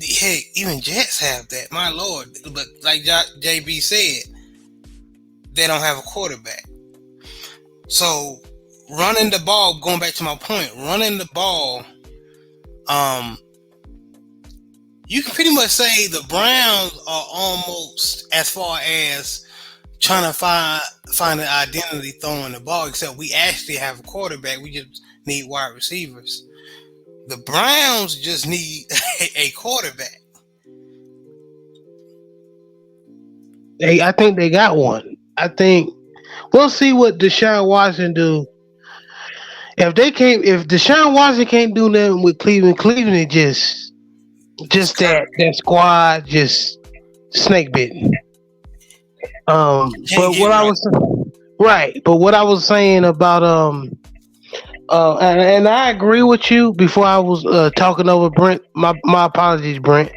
Hey, even Jets have that. My lord, but like JB said, they don't have a quarterback. So running the ball, going back to my point, running the ball, you can pretty much say the Browns are almost as far as trying to find an identity throwing the ball, except we actually have a quarterback. We just need wide receivers. The Browns just need a quarterback. I think they got one. I think we'll see what Deshaun Watson do. If Deshaun Watson can't do nothing with Cleveland is just that squad just snake bitten. Can't But get what I right. was right, but what I was saying about and I agree with you before I was talking over Brent. My apologies, Brent.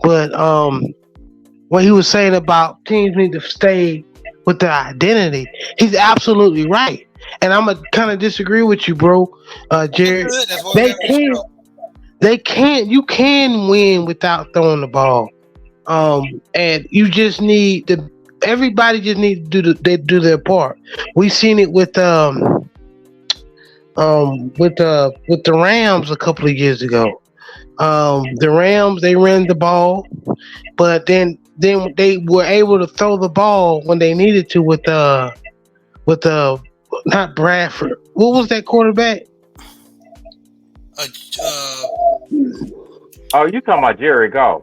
But what he was saying about teams need to stay with their identity, he's absolutely right. And I'm gonna kind of disagree with you, bro, That's Jared. good. That's why we They got this can't. show. They can't. You can win without throwing the ball. And you just need to. Everybody just need to they do their part. We seen it with the Rams a couple of years ago. The Rams they ran the ball, but then they were able to throw the ball when they needed to with not Bradford. What was that quarterback? Uh, uh, Oh, you talking about Jerry Goff?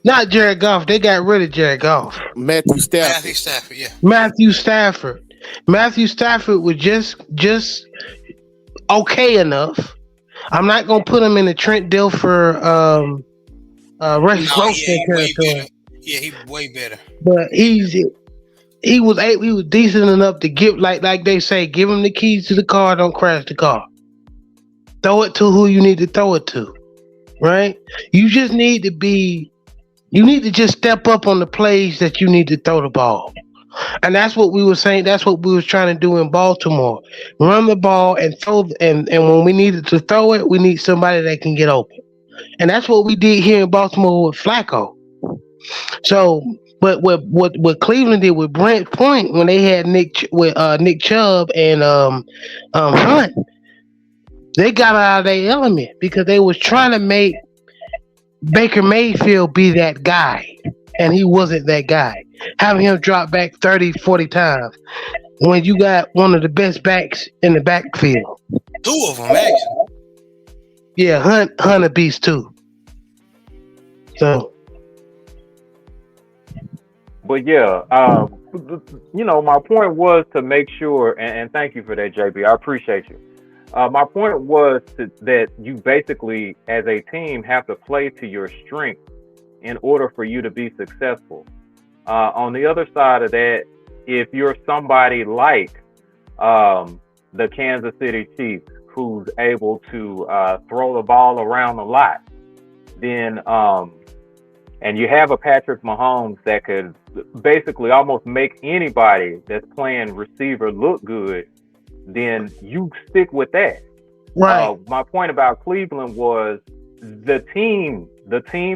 Not Jared Goff. They got rid of Jared Goff. Matthew Matthew Stafford. Stafford. Yeah. Matthew Stafford. Matthew Stafford was just okay enough. I'm not gonna put him in the Trent Dilfer No, roasting yeah, he way territory, better. Yeah, he way better. but he was decent enough to give like they say, give him the keys to the car, don't crash the car. Throw it to who you need to throw it to, right? You just need to you need to just step up on the plays that you need to throw the ball. And that's what we were saying. That's what we was trying to do in Baltimore. Run the ball and throw. And when we needed to throw it, we need somebody that can get open. And that's what we did here in Baltimore with Flacco. So, but what Cleveland did with Brent Point when they had Nick Chubb and Hunt, they got out of their element because they was trying to make Baker Mayfield be that guy, and he wasn't that guy. Having him drop back 30, 40 times when you got one of the best backs in the backfield. Two of them actually. Yeah, Hunt a beast too. So But yeah, my point was to make sure, and thank you for that, JB. I appreciate you. My point was that you basically, as a team, have to play to your strength in order for you to be successful. On the other side of that, if you're somebody like the Kansas City Chiefs, who's able to throw the ball around a lot, then and you have a Patrick Mahomes that could basically almost make anybody that's playing receiver look good, then you stick with that. right, My point about Cleveland was the team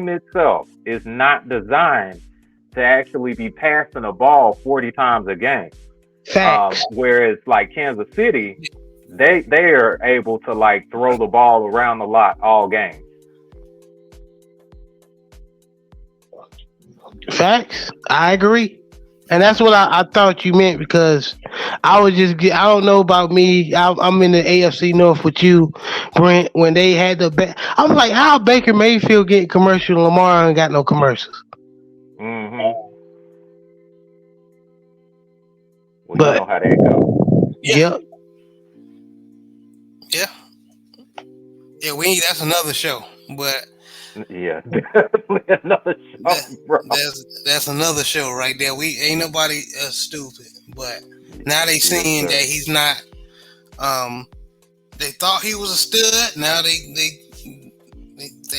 itself is not designed to actually be passing a ball 40 times a game. facts. Whereas like Kansas City, they are able to like throw the ball around a lot all game. Facts. I agree. And that's what I thought you meant because I don't know about me. I'm in the AFC North with you, Brent. When they had I'm like, how Baker Mayfield getting commercial? Lamar ain't got no commercials. Mm-hmm. Well, But you know how that goes. yep, Yeah. Yeah, that's another show. But Yeah, definitely another show, bro. that's another show right there. We ain't nobody stupid. But now they seeing that he's not they thought he was a stud. Now they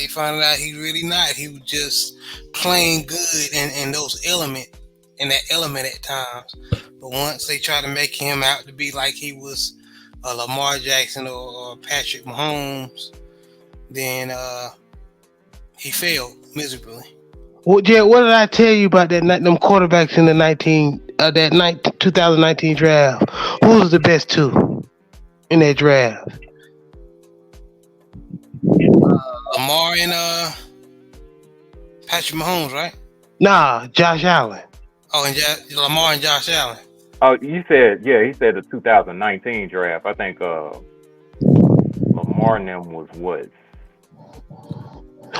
found out he really not. He was just playing good in those elements in that element at times. But once they try to make him out to be like he was Lamar Jackson or Patrick Mahomes, then he failed miserably. Well, Jared, what did I tell you about them quarterbacks in the 2019 draft? Who was the best two in that draft? Lamar and Patrick Mahomes, right? Nah, Josh Allen. Oh, and Lamar and Josh Allen. Oh, you said, yeah, he said the 2019 draft. I think Lamar and them was what?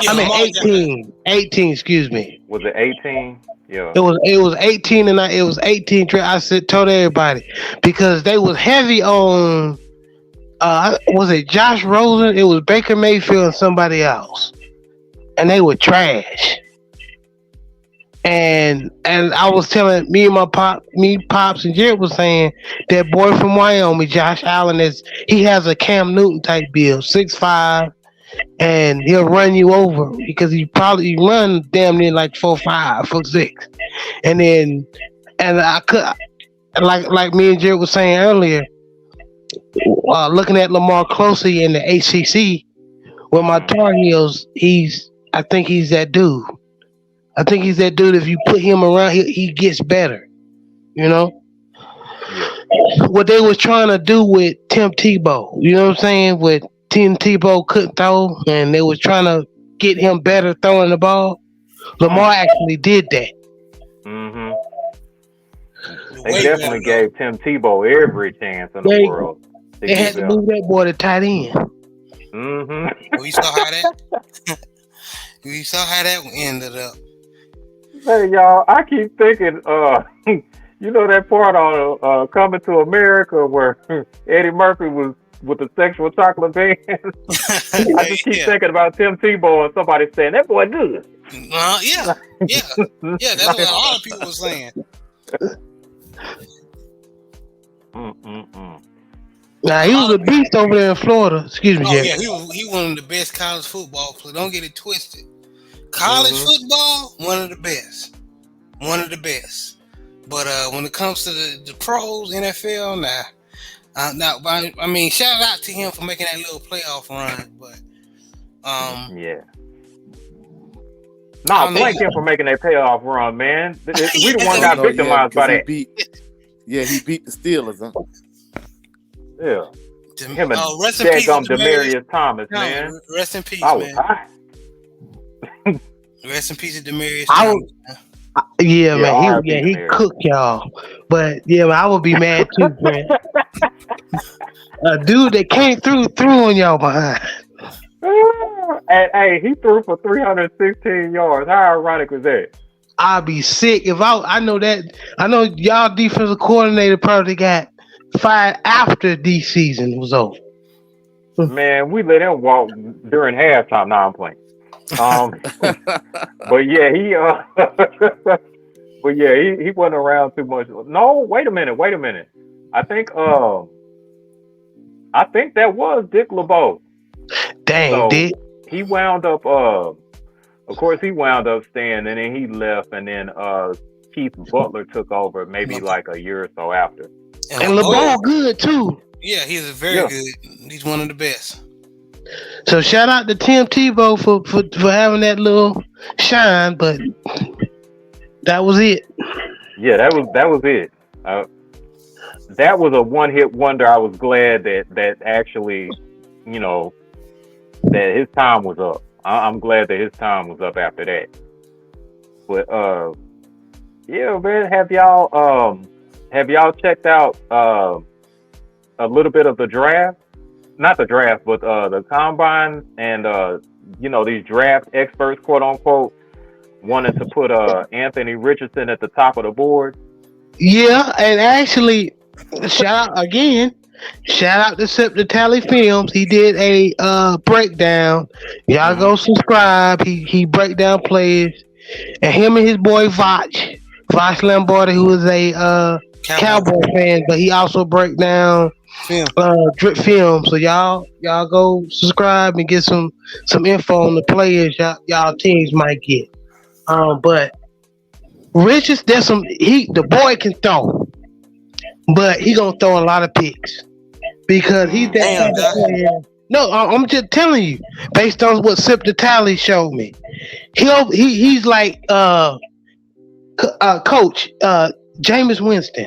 Yeah, I mean Lamar 18, excuse me. Was it 18? Yeah. It was 18 and it was 18 draft. Told everybody because they was heavy on was it Josh Rosen? It was Baker Mayfield and somebody else. And they were trash. And I was telling me Pops and Jared was saying that boy from Wyoming, Josh Allen, he has a Cam Newton type build, 6'5", and he'll run you over because he run damn near like 4'5", 4'6". And I could like me and Jared was saying earlier, looking at Lamar closely in the ACC with my Tar Heels, I think he's that dude. I think he's that dude. If you put him around, he gets better. You know what they was trying to do with Tim Tebow. You know what I'm saying? With Tim Tebow couldn't throw, and they was trying to get him better throwing the ball. Lamar actually did that. Mm-hmm. They definitely gave Tim Tebow every chance in the world. They had to move that boy to tight end. Mm-hmm. You saw how that. You saw how that ended up. Hey y'all, I keep thinking, you know that part on Coming to America where Eddie Murphy was with the sexual chocolate band. I just keep thinking about Tim Tebow and somebody saying that boy good. Yeah. That's what a lot of people were saying. Nah, he was a beast over there in Florida. Excuse me, Jeff. Yeah, he one of the best college football players. Don't get it twisted. College football, one of the best. But when it comes to the pros, NFL, nah. I mean, shout out to him for making that little playoff run. But yeah. No, thank him for making that payoff run, man. We the one got victimized by that. He beat the Steelers, huh? Yeah. Him and rest in peace, Demarius Thomas, man. Rest in peace, man. Rest in peace to Demarius Thomas. Yeah, man. He cooked y'all. But yeah, man, I would be mad too, man. A dude that came through on y'all behind. And hey, he threw for 316 yards. How ironic was that? I'd be sick if I know y'all defensive coordinator probably got fired after the season was over. Man, we let him walk during halftime. Now I'm playing. But yeah, he wasn't around too much. No, wait a minute. I think that was Dick LeBeau. Dang, so Dick. He wound up of course he wound up staying, and then he left, and then Keith Butler took over maybe like a year or so after. And LeBeau good too. Yeah, he's very good. He's one of the best. So shout out to Tim Tebow for having that little shine, but that was it. Yeah, that was it. That was a one-hit wonder. I was glad that actually, that his time was up. I'm glad that his time was up after that. But yeah, man, have y'all checked out a little bit of the draft? Not the draft, but the combine, and these draft experts, quote unquote, wanted to put Anthony Richardson at the top of the board. Yeah, and actually, shout out to Sip the Tally Films. He did a breakdown. Y'all go subscribe. He break down players, and him and his boy Voch Lombardi, who is a Cowboy fan, but he also break down drip film. So y'all go subscribe and get some info on the players y'all teams might get. But Richards, the boy can throw, but he gonna throw a lot of picks because he's that Damn, type of Doc. player. No, I'm just telling you, based on what Sip the Tally showed me. He's like coach Jameis Winston.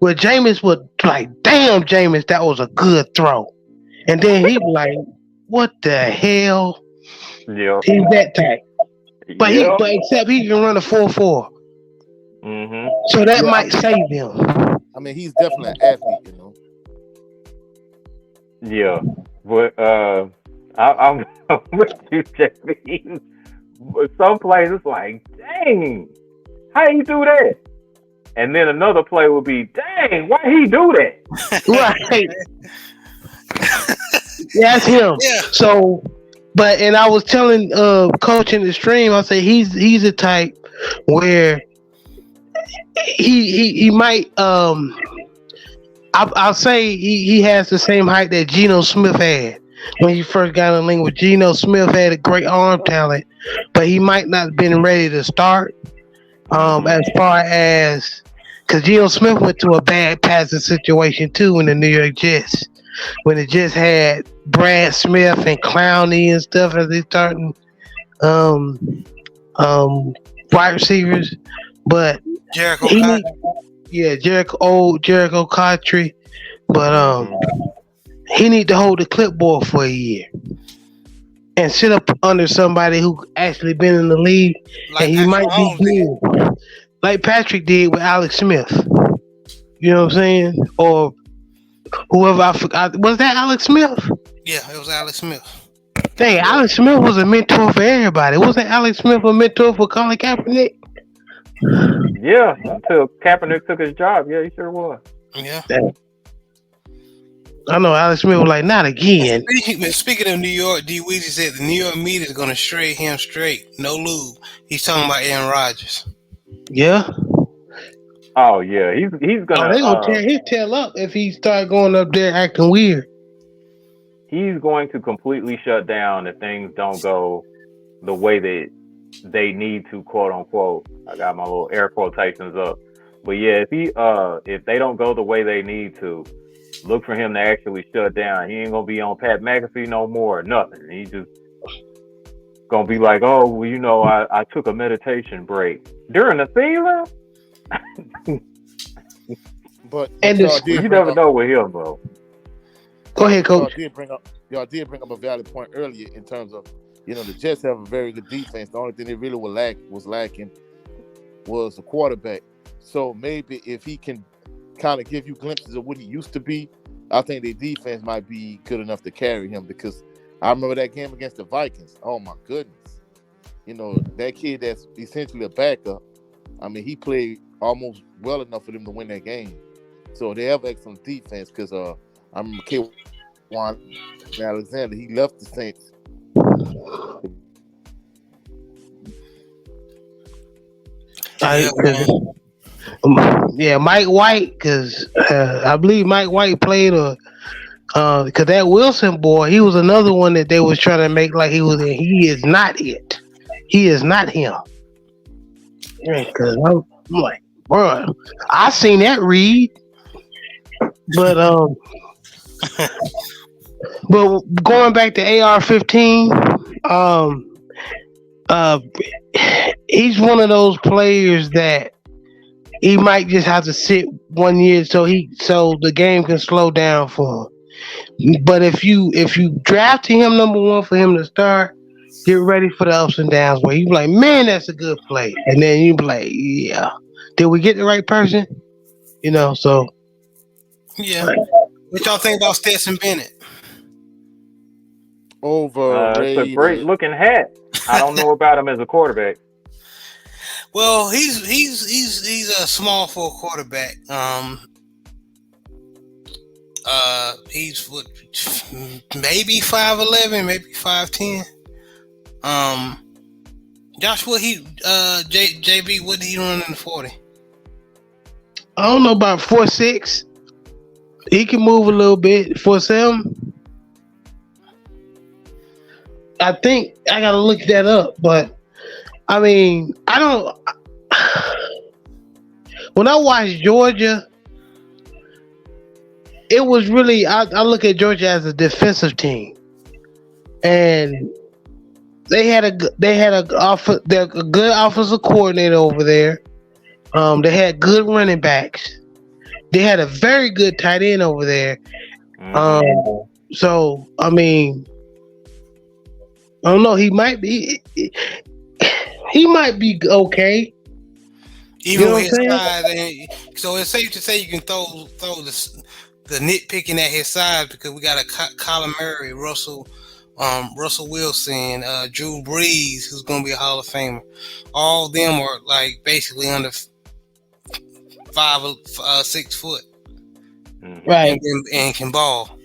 Where Jameis would like, damn Jameis, that was a good throw. And then he'd be like, what the hell? Yeah. He's that type. But Yeah. except he can run a 4.4. Mm-hmm. So that Yeah, might save him. I mean, he's definitely an athlete, you know. Yeah. But I'm with you, JB. But some plays it's like, dang, how you do that? And then another play will be, dang, why he do that? Right. That's him. Yeah. So and I was telling coach in the stream, I say he's a type where he might I'll say he has the same height that Geno Smith had when he first got in the league. With Geno Smith had a great arm talent, but he might not have been ready to start. As far as because Geno Smith went to a bad passing situation too in the New York Jets when the Jets had Brad Smith and Clowney and stuff as they starting wide receivers, but Jericho he Cotton. Jericho Cotry, but he need to hold the clipboard for a year and sit up under somebody who actually been in the league, Like and he Patrick might Mahomes be did. good, like Patrick did with Alex Smith. You know what I'm saying? Or whoever I forgot. Was that Alex Smith? Yeah, it was Alex Smith. Dang, Alex Smith was a mentor for everybody. Wasn't Alex Smith a mentor for Colin Kaepernick? Yeah, until Kaepernick took his job. Yeah, he sure was. Yeah. I know Alex Smith was like, not again. Speaking of New York, D. Weezy said the New York media is going to straight him straight, no lube. He's talking about Aaron Rodgers. Yeah. Oh yeah, he's gonna They gonna tear his tail up if he start going up there acting weird. he's going to completely shut down if things don't go the way that they need to, quote unquote. I got my little air quotations up. But yeah, if they don't go the way they need to, look for him to actually shut down. He ain't gonna be on Pat McAfee no more, nothing. He just gonna be like, oh, well, you know, I took a meditation break during the season. But You never know with him, though. Go ahead, coach. Y'all did bring up a valid point earlier in terms of, you know, the Jets have a very good defense. The only thing they really was lacking was a quarterback. So maybe if he can kind of give you glimpses of what he used to be, I think their defense might be good enough to carry him, because I remember that game against the Vikings. Oh my goodness. You know, that kid that's essentially a backup, I mean, he played almost well enough for them to win that game. So they have excellent defense, because I remember K1 Alexander, he left the Saints. Mike White, because I believe Mike White played because that Wilson boy, he was another one that they was trying to make like he was. He is not it. He is not him. Because I'm like, bro, I seen that read, but but going back to AR-15, he's one of those players that he might just have to sit 1 year so the game can slow down for him. But if you drafted him number one for him to start, get ready for the ups and downs where you be like, man, that's a good play, and then you be like, yeah, did we get the right person? You know, so yeah. What y'all think about Stetson Bennett? Overrated. It's a great looking hat. I don't know about him as a quarterback. Well, he's a small for a quarterback. He's what, maybe 5'11", maybe 5'10". Josh, what JB, what did he run in the 40? I don't know about 4'6". He can move a little bit. 4'7". I think I gotta look that up, but I mean, I don't. when I watched Georgia, it was really I look at Georgia as a defensive team, and they're a good offensive coordinator over there. They had good running backs. They had a very good tight end over there. Um, Mm-hmm. so I mean, I don't know. He might be okay. You Even know with what I'm his saying? size, so it's safe to say you can throw the nitpicking at his size because we got a Kyler Murray, Russell Wilson, Drew Brees, who's going to be a Hall of Famer. All of them are like basically under 6 foot Mm-hmm. Right. and can ball.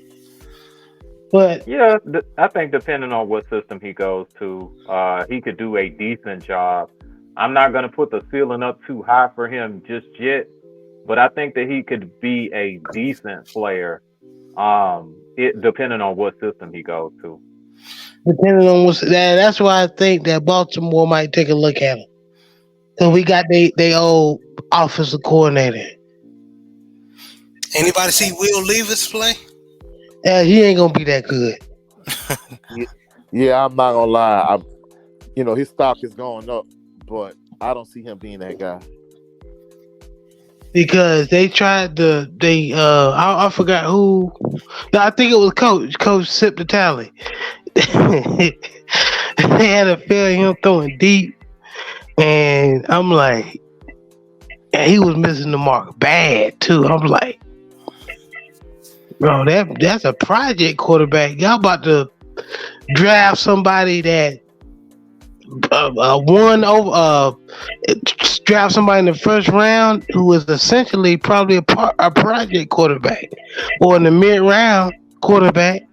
But Yeah, I think depending on what system he goes to, he could do a decent job. I'm not going to put the ceiling up too high for him just yet, but I think that he could be a decent player. It depending on what system he goes to. depending on that's why I think that Baltimore might take a look at him. So we got they old offensive coordinator. Anybody see Will Levis play? He ain't gonna be that good Yeah, yeah, I'm not gonna lie. His stock is going up, but I don't see him being that guy. because they tried to they I forgot who. No, I think it was Coach Sip the Tally. They had a feeling him throwing deep, and I'm like, and he was missing the mark bad too. I'm like, bro, that's a project quarterback. Y'all about to draft somebody that won over draft somebody in the first round who is essentially probably a project quarterback or in the mid round quarterback.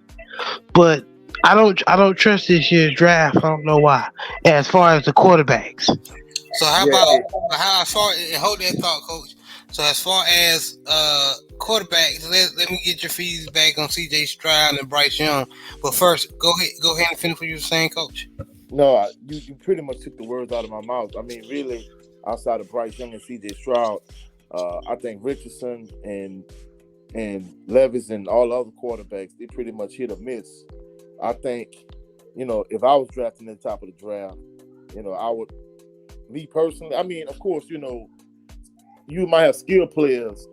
But I don't trust this year's draft. I don't know why. As far as the quarterbacks, So how Yeah, about how as far and hold that thought, coach. So as far as quarterbacks, let me get your feedback on C.J. Stroud and Bryce Young. But first, go ahead and finish what you were saying, coach. no, you pretty much took the words out of my mouth. I mean, really, outside of Bryce Young and C.J. Stroud, I think Richardson and Levis and all the other quarterbacks, they pretty much hit or miss. I think, if I was drafting at the top of the draft, I would, me personally, I mean, of course, you might have skill players,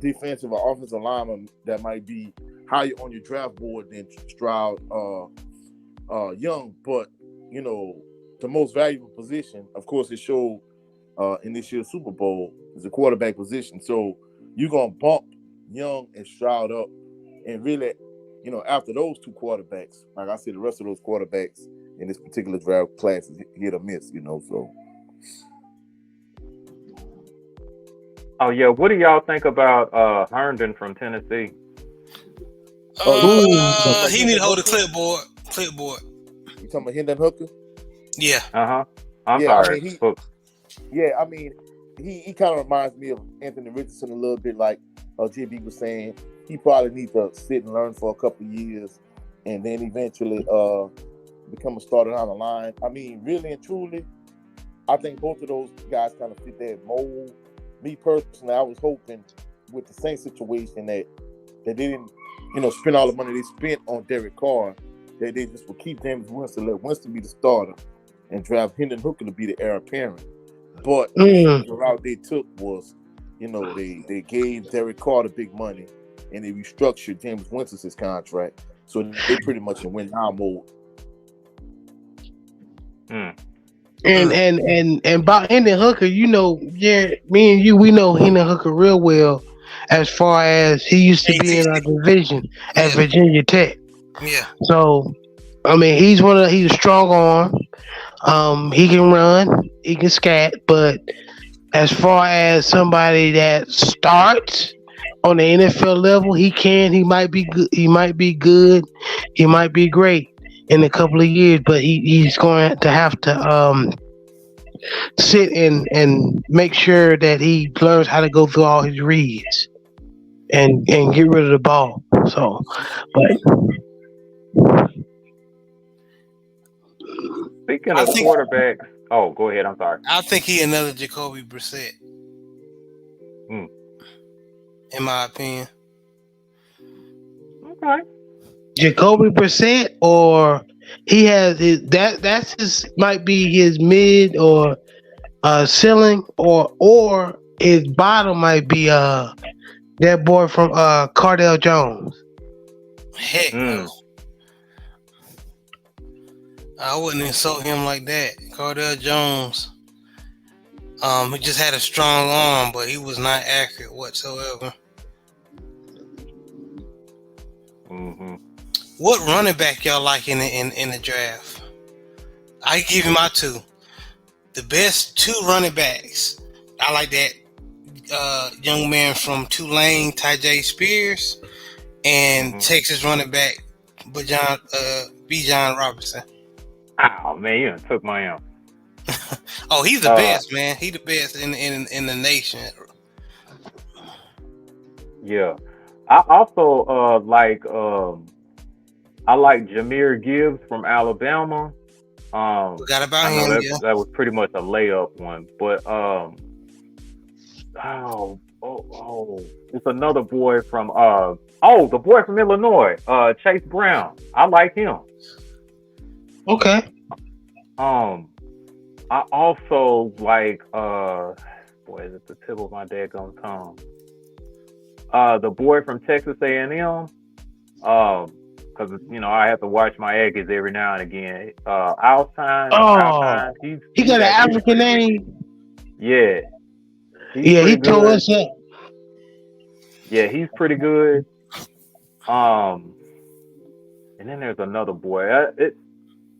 defensive or offensive linemen that might be higher on your draft board than Stroud, Young, but the most valuable position, of course, it showed in this year's Super Bowl is the quarterback position. So you're gonna bump Young and Stroud up, and really, after those two quarterbacks, like I said, the rest of those quarterbacks in this particular draft class is hit or miss. So Oh yeah, what do y'all think about Herndon from Tennessee? you talking about He need to Hendon hold a Hooker? clipboard. Clipboard. You talking about Hendon Hooker? Yeah. Uh-huh. I'm Yeah, I sorry. mean he kind of reminds me of Anthony Richardson a little bit, like JB was saying. He probably needs to sit and learn for a couple of years, and then eventually become a starter down the line. I mean, really and truly, I think both of those guys kind of fit that mold. Me personally, I was hoping with the same situation that they didn't, spend all the money they spent on Derek Carr, that they just would keep James Winston, let Winston be the starter, and draft Hendon Hooker to be the heir apparent. But mm, the route they took was, they gave Derek Carr the big money, and they restructured James Winston's contract, so they pretty much in win now mode. Mm. and about Hendon Hooker, yeah, me and you, we know Hendon Hooker real well. As far as he used to be in our ACC. division at Yeah. Virginia Tech, Yeah. so I mean he's a strong arm. He can run, he can scat, but as far as somebody that starts on the NFL level, he might be good, he might be great in a couple of years, but he's going to have to sit and make sure that he learns how to go through all his reads and get rid of the ball. So, but Speaking I of think quarterbacks, oh, go ahead. I'm sorry. I think he another Jacoby Brissett. in my opinion. Okay. Jacoby Brissett, or he has his that's his might be his mid or ceiling, or his bottom might be that boy from Cardell Jones. Heck no. Mm. I wouldn't insult him like that. Cardell Jones. He just had a strong arm, but he was not accurate whatsoever. Mm-hmm. What running back y'all like in the draft? I give you my two. The best two running backs. I like that young man from Tulane, Tyjae Spears, and Mm-hmm. Texas running back Bijan Robinson. Oh man, you done took my arm. Oh, he's the Uh, best, man. He the best in the nation. yeah. I also I like Jahmyr Gibbs from Alabama. Forgot I about know him, that yeah. that was pretty much a layup one, but it's another boy from the boy from Illinois, Chase Brown. I like him. Okay. Um, I also like boy, is it the tip of my daggone tongue? The boy from Texas A&M. Because I have to watch my Aggies every now and again. Alshon or Oh, Alshon, he got an he's African pretty good. name. Yeah, he's Yeah, he pretty tore good. us up. Yeah, he's pretty good. Um, and then there's another boy.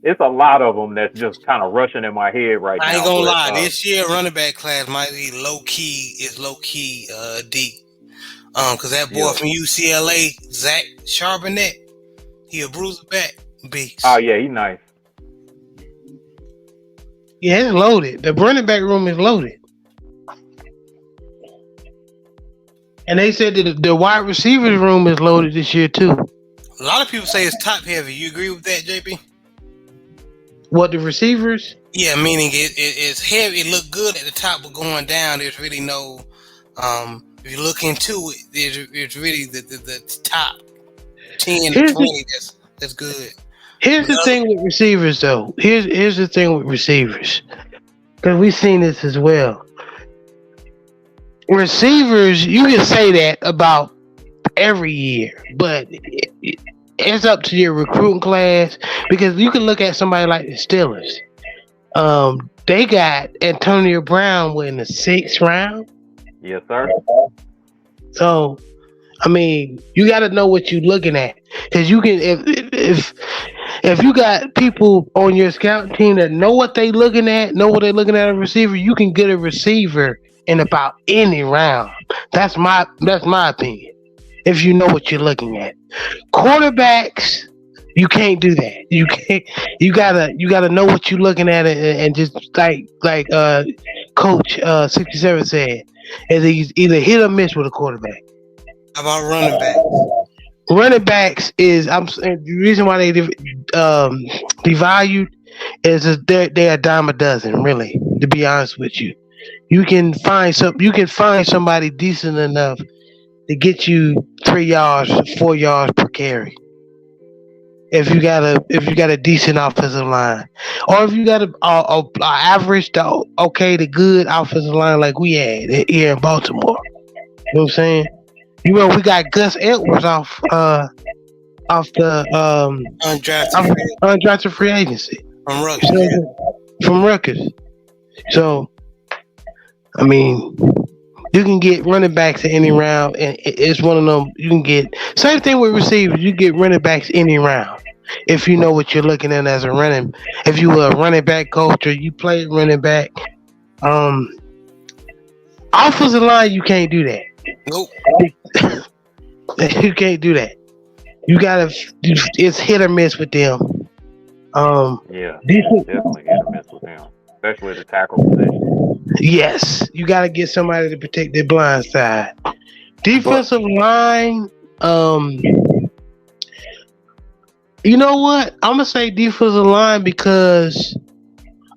It's a lot of them that's just kind of rushing in my head right I ain't now. gonna But lie, this year running back class might be low key deep. Cause that boy yeah. from UCLA, Zach Charbonnet, he a bruiser back beast. Oh yeah, he's nice. Yeah, it's loaded. The running back room is loaded. And they said that the wide receivers room is loaded this year too. A lot of people say it's top heavy. You agree with that, JP? What, the receivers? Yeah, meaning it's heavy. It look good at the top, but going down, there's really no. If you look into it, it's really the top 10 to Here's 20. That's good. Here's the thing with receivers, though. Here's the thing with receivers, because we've seen this as well. Receivers, you can say that about every year, but it's up to your recruiting class, because you can look at somebody like the Steelers. They got Antonio Brown in the 6th round. Yes, sir. So, I mean, you got to know what you're looking at, because you can if you got people on your scout team that know what they're looking at a receiver, you can get a receiver in about any round. That's my opinion. If you know what you're looking at, quarterbacks, you can't do that. You can't. You gotta know what you're looking at, and just like Coach 67 said, is either hit or miss with a quarterback. How about running back? Running backs is the reason why they devalued is they're a dime a dozen, really. To be honest with you, you can find somebody decent enough to get you 3 yards, 4 yards per carry. If you got a decent offensive line, or if you got a average to okay to good offensive line like we had here in Baltimore, you know what I'm saying? We got Gus Edwards off the undrafted free agency from Rutgers. From Rutgers. So, I mean, you can get running backs at any round, and it's one of them. You can get same thing with receivers. You get running backs any round if you know what you're looking at as a running. If you were a running back coach or you played running back, offensive line, you can't do that. Nope. You can't do that. You gotta. It's hit or miss with them. Yeah, definitely hit or miss with them, especially the tackle position. Yes, you gotta get somebody to protect their blind side. Defensive line. You know what? I'm gonna say defensive line because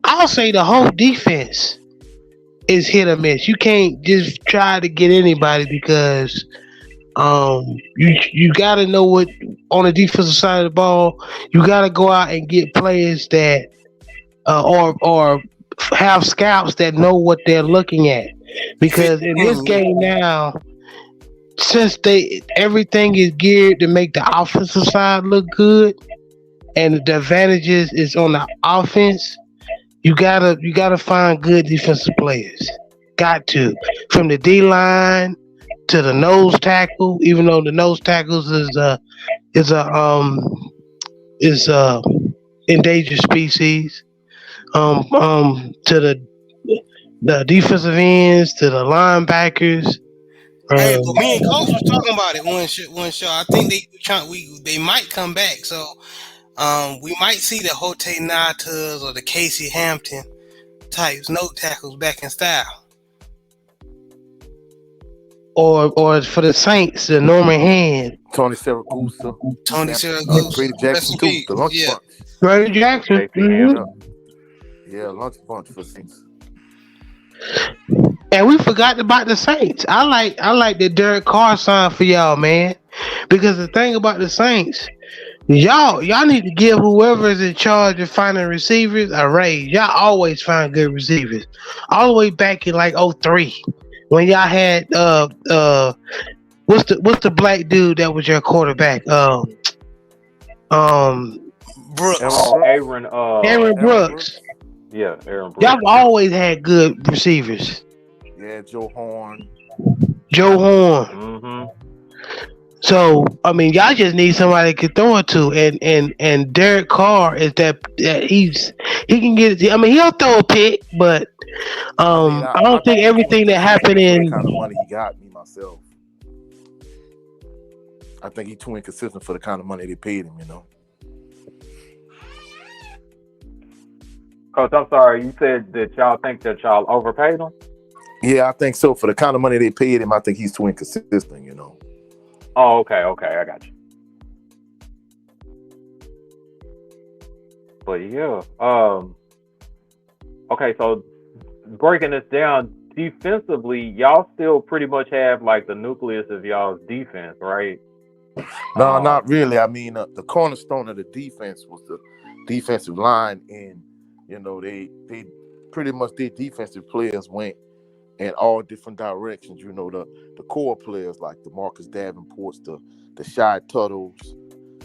I'll say the whole defense is hit or miss. You can't just try to get anybody because You got to know what on the defensive side of the ball. You got to go out and get players that or have scouts that know what they're looking at. Fit Because in the this team. game now, since they everything is geared to make the offensive side look good, and the advantages is on the offense, you gotta find good defensive players. Got to from the D line to the nose tackle. Even though the nose tackles is a is a endangered species. To the defensive ends to the linebackers. Hey, Uh, but me and Coach was talking about it one show. I think they might come back. So we might see the Hote Natas or the Casey Hampton types note tackles back in style. or for the Saints, the Norman Hand, Tony Siragusa, Tony Sam, Siragusa, Grady rest Jackson in too. peace. The lunch Yeah. bunch. Grady Jackson. Casey Hampton. Yeah, lunch bunch for Saints. And we forgot about the Saints. I like the Derek Carr sign for y'all, man. Because the thing about the Saints, y'all need to give whoever is in charge of finding receivers a raise. Y'all always find good receivers. All the way back in like '03, when y'all had what's the black dude that was your quarterback? Um Brooks. Oh, Aaron. Aaron Aaron Brooks. Brooks. Yeah, Aaron Y'all Brooks. always had good receivers. Yeah, Joe Horn. Joe Horn. Mm-hmm. So I mean, y'all just need somebody to throw it to, and Derek Carr is that he can get it. I mean, he'll throw a pick, but I mean, I I don't think think he's too everything that happened inconsistent for the in kind of money he got. Me myself, I think he's too inconsistent for the kind of money they paid him. You know. Coach, I'm sorry. You said that y'all think that y'all overpaid him. Yeah, I think so. For the kind of money they paid him, I think he's too inconsistent. You know. Oh, okay, I got you. But yeah, okay. So breaking this down defensively, y'all still pretty much have like the nucleus of y'all's defense, right? No, not really. I mean, the cornerstone of the defense was the defensive line, and you know they pretty much their defensive players went in all different directions. You know, the core players like the Marcus Davenports, the Shy Tuttles,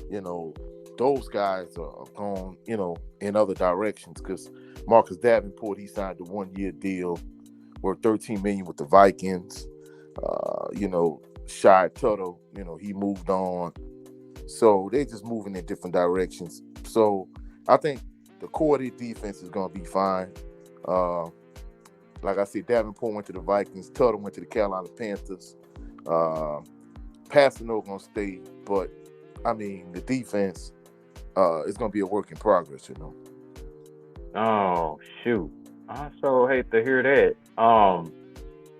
you know, those guys are gone, you know, in other directions because Marcus Davenport, he signed a 1-year deal worth $13 million with the Vikings. You know, Shy Tuttle, you know, he moved on. So they're just moving in different directions. So I think the core of their defense is going to be fine. Like I said, Davenport went to the Vikings. Tuttle went to the Carolina Panthers. Passano going to stay. But, I mean, the defense is going to be a work in progress, you know. Oh shoot! I so hate to hear that.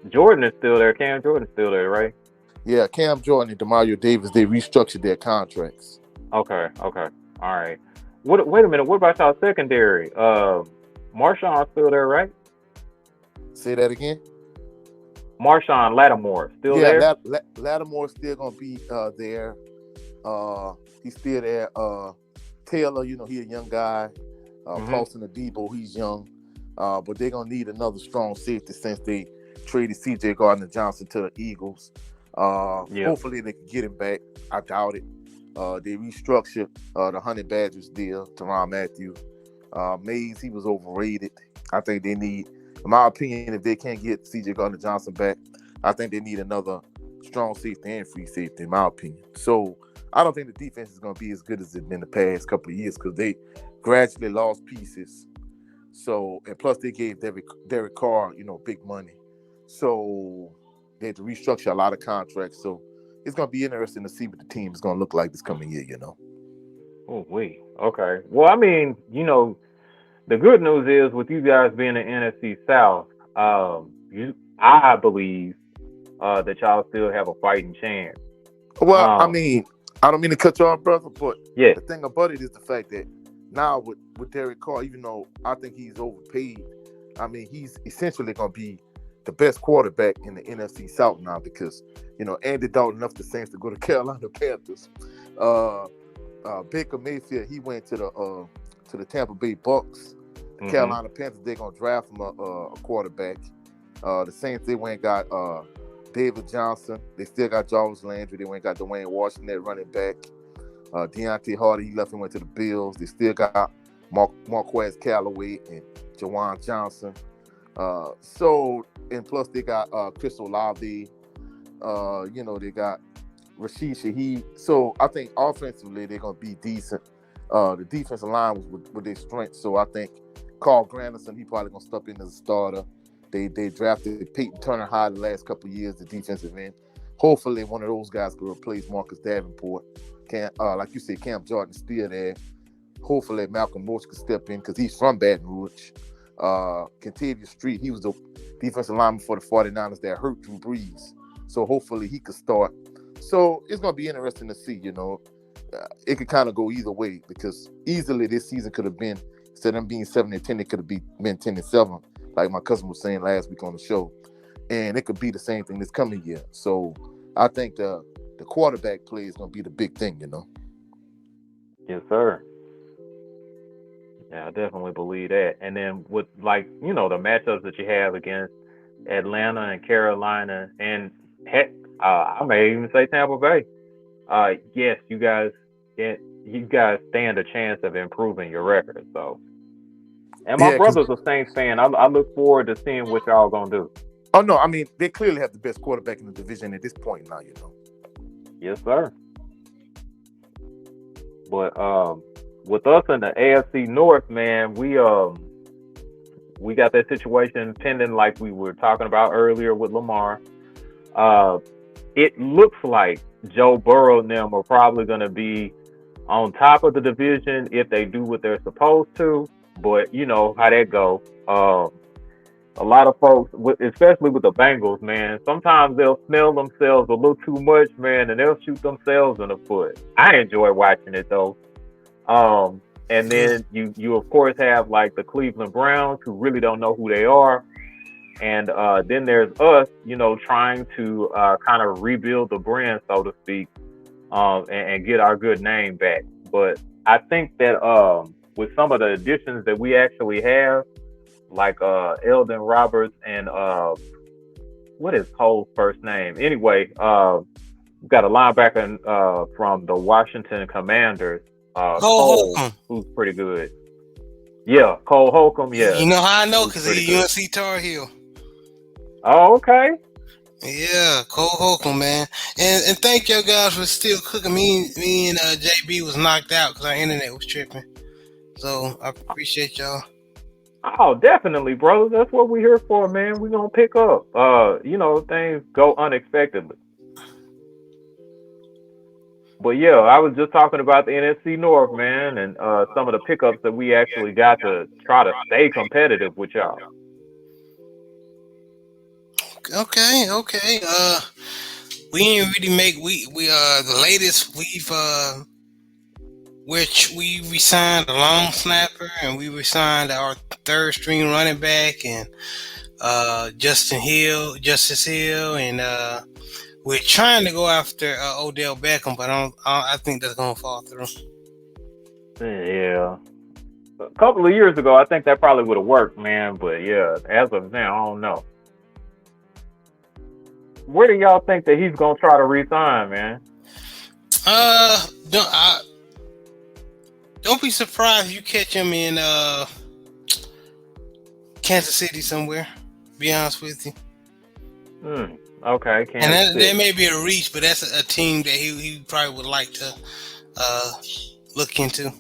Jordan is still there. Cam Jordan's still there, right? Yeah, Cam Jordan and DeMario Davis, they restructured their contracts. Okay, all right. Wait a minute. What about y'all secondary? Marshawn's still there, right? Say that again? Marshawn Lattimore still there? Yeah, Lattimore's still going to be there. He's still there. Taylor, you know, he a young guy. Paulson Adebo, he's young. But they're going to need another strong safety since they traded C.J. Gardner-Johnson to the Eagles. Hopefully they can get him back. I doubt it. They restructured the Honey Badgers deal to Ron Matthew. Mays, he was overrated. I think they need, in my opinion, if they can't get C.J. Gardner-Johnson back, I think they need another strong safety and free safety, in my opinion. So I don't think the defense is going to be as good as it's been the past couple of years because they gradually lost pieces. So, and plus they gave Derek Carr, you know, big money. So they had to restructure a lot of contracts. So it's going to be interesting to see what the team is going to look like this coming year, you know. Oh, wait. Okay. Well, I mean, you know, the good news is with you guys being in NFC South, I believe that y'all still have a fighting chance. Well, I mean, I don't mean to cut you off, brother, but yeah, the thing about it is the fact that now with Derek Carr, even though I think he's overpaid, I mean, he's essentially going to be the best quarterback in the NFC South now because Andy Dalton left the Saints to go to Carolina Panthers. Baker Mayfield, he went to the Tampa Bay Bucks. The Carolina Panthers, they're gonna draft him a quarterback. The Saints, they went and got David Johnson. They still got Jarvis Landry. They went and got Dwayne Washington at running back. Deontay Hardy, he left and went to the Bills. They still got Marquez Callaway and Jawan Johnson. And plus they got Chris Olave. They got Rashid Shaheed. So I think offensively they're gonna be decent. The defensive line was with their strength. So I think Carl Granderson, he probably gonna step in as a starter. They drafted Peyton Turner High the last couple of years, the defensive end. Hopefully one of those guys could replace Marcus Davenport. Like you said, Cam Jordan's still there. Hopefully Malcolm Roach could step in because he's from Baton Rouge. Kentavious Street, he was the defensive lineman for the 49ers that hurt Drew Brees. So hopefully he could start. So it's going to be interesting to see, it could kind of go either way because easily this season could have been, instead of them being 7-10, it could have been 10-7, like my cousin was saying last week on the show. And it could be the same thing this coming year. So I think the quarterback play is going to be the big thing, Yes, sir. Yeah, I definitely believe that. And then with the matchups that you have against Atlanta and Carolina and heck, I may even say Tampa Bay. Yes, you guys stand a chance of improving your record. So, and my brother's a Saints fan. I look forward to seeing what y'all gonna do. Oh no, I mean they clearly have the best quarterback in the division at this point now. Yes, sir. But with us in the AFC North, man, we got that situation pending, like we were talking about earlier with Lamar. It looks like Joe Burrow and them are probably going to be on top of the division if they do what they're supposed to. But you know how that go. A lot of folks, especially with the Bengals, man, sometimes they'll smell themselves a little too much, man, and they'll shoot themselves in the foot. I enjoy watching it though. And then you of course have like the Cleveland Browns, who really don't know who they are. And then there's us, trying to kind of rebuild the brand, so to speak, and get our good name back. But I think that with some of the additions that we actually have, like Eldon Roberts and what is Cole's first name? Anyway, we've got a linebacker from the Washington Commanders, Cole, who's pretty good. Yeah, Cole Holcomb. Yeah, you know how I know? Because he's UNC Tar Heel. Oh, okay. Yeah, Cole Holcomb, man. And thank you guys for still cooking. Me and JB was knocked out because our internet was tripping. So I appreciate y'all. Oh, definitely, brothers. That's what we're here for, man. We're gonna pick up. Things go unexpectedly. But yeah, I was just talking about the NFC North, man, and some of the pickups that we actually got to try to stay competitive with y'all. Okay. We didn't really make the latest we resigned a long snapper and we resigned our third string running back and Justice Hill, and we're trying to go after Odell Beckham, but I think that's gonna fall through. Yeah, a couple of years ago, I think that probably would have worked, man. But yeah, as of now, I don't know. Where do y'all think that he's gonna try to re-sign, man? Don't be surprised if you catch him in Kansas City somewhere. To be honest with you. Okay, and that may be a reach, but that's a team that he probably would like to look into.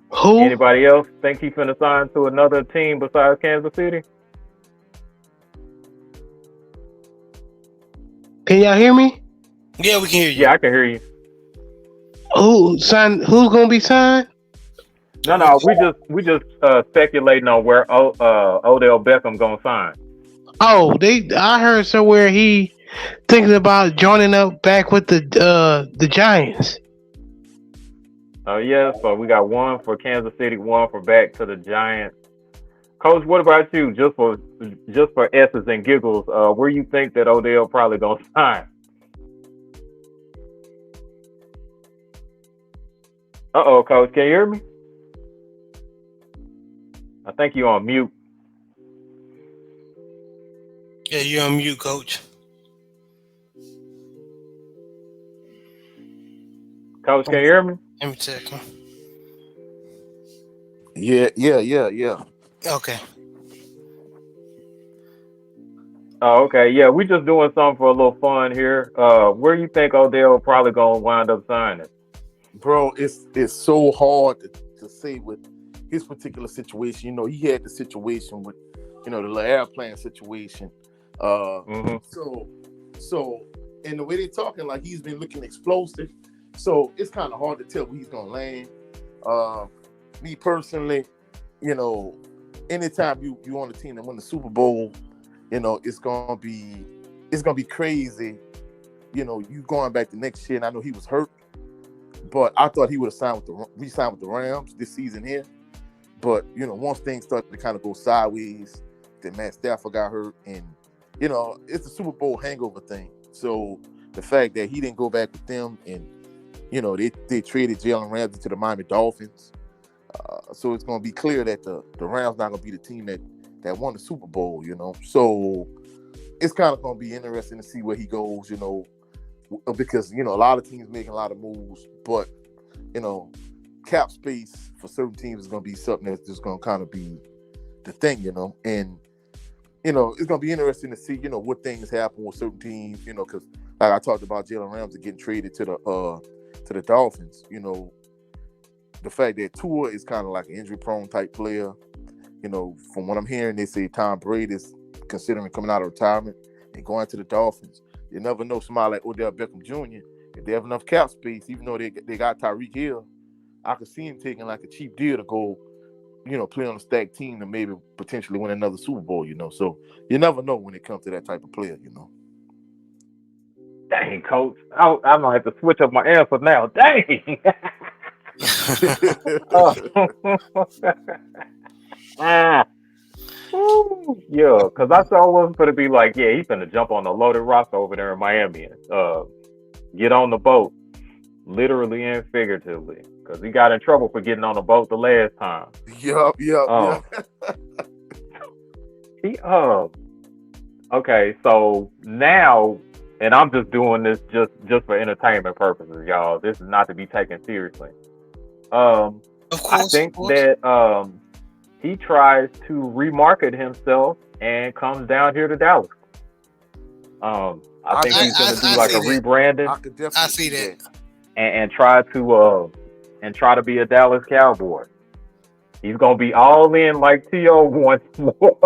Who? Anybody else think he's finna sign to another team besides Kansas City? Can y'all hear me? Yeah, we can hear you. Yeah, I can hear you. Who's gonna be signed? No, we just speculating on where Odell Beckham gonna sign. Oh, I heard somewhere he thinking about joining up back with the Giants. Oh yeah, so we got one for Kansas City, one for back to the Giants. Coach, what about you? Just for S's and giggles, where you think that Odell probably gonna sign? Uh-oh, Coach, can you hear me? I think you on mute. Yeah, you're on mute, coach. Coach, can you hear me? Let me check. Yeah. Okay. Oh, okay. Yeah, we just doing something for a little fun here. Where you think Odell probably gonna wind up signing? Bro, it's so hard to say with his particular situation. You know, he had the situation with, you know, the airplane situation. Mm-hmm. So and the way they're talking, like he's been looking explosive. So it's kind of hard to tell where he's gonna land. Me personally, you know, anytime you on a team that win the Super Bowl, you know, it's gonna be crazy. You know, you going back the next year, and I know he was hurt, but I thought he would have re-signed with the Rams this season here. But you know, once things started to kind of go sideways, then Matt Stafford got hurt, and you know, it's a Super Bowl hangover thing. So the fact that he didn't go back with them, and you know, they traded Jalen Ramsey to the Miami Dolphins, so it's going to be clear that the Rams not going to be the team that won the Super Bowl. You know, so it's kind of going to be interesting to see where he goes. You know, because you know a lot of teams making a lot of moves, but you know, cap space for certain teams is going to be something that's just going to kind of be the thing. You know, and you know, it's going to be interesting to see, you know, what things happen with certain teams, you know, because like I talked about Jalen Ramsey getting traded to the Dolphins, you know, the fact that Tua is kind of like an injury-prone type player, you know, from what I'm hearing, they say Tom Brady is considering coming out of retirement and going to the Dolphins. You never know, somebody like Odell Beckham Jr., if they have enough cap space, even though they got Tyreek Hill, I could see him taking like a cheap deal to go, you know, play on a stacked team and maybe potentially win another Super Bowl, you know. So you never know when it comes to that type of player, you know. Dang, Coach, I'm gonna have to switch up my answer now. Dang. Oh. Ah. Woo. Yeah, because I saw was going to be like, yeah, he's going to jump on the loaded roster over there in Miami and get on the boat, literally and figuratively, because he got in trouble for getting on the boat the last time. Yeah. He okay, so now, and I'm just doing this just for entertainment purposes, y'all. This is not to be taken seriously. Of course, I think that he tries to remarket himself and comes down here to Dallas. I think he's going to do like a rebranding. I could definitely see that. And try to be a Dallas Cowboy. He's going to be all in like T.O. once more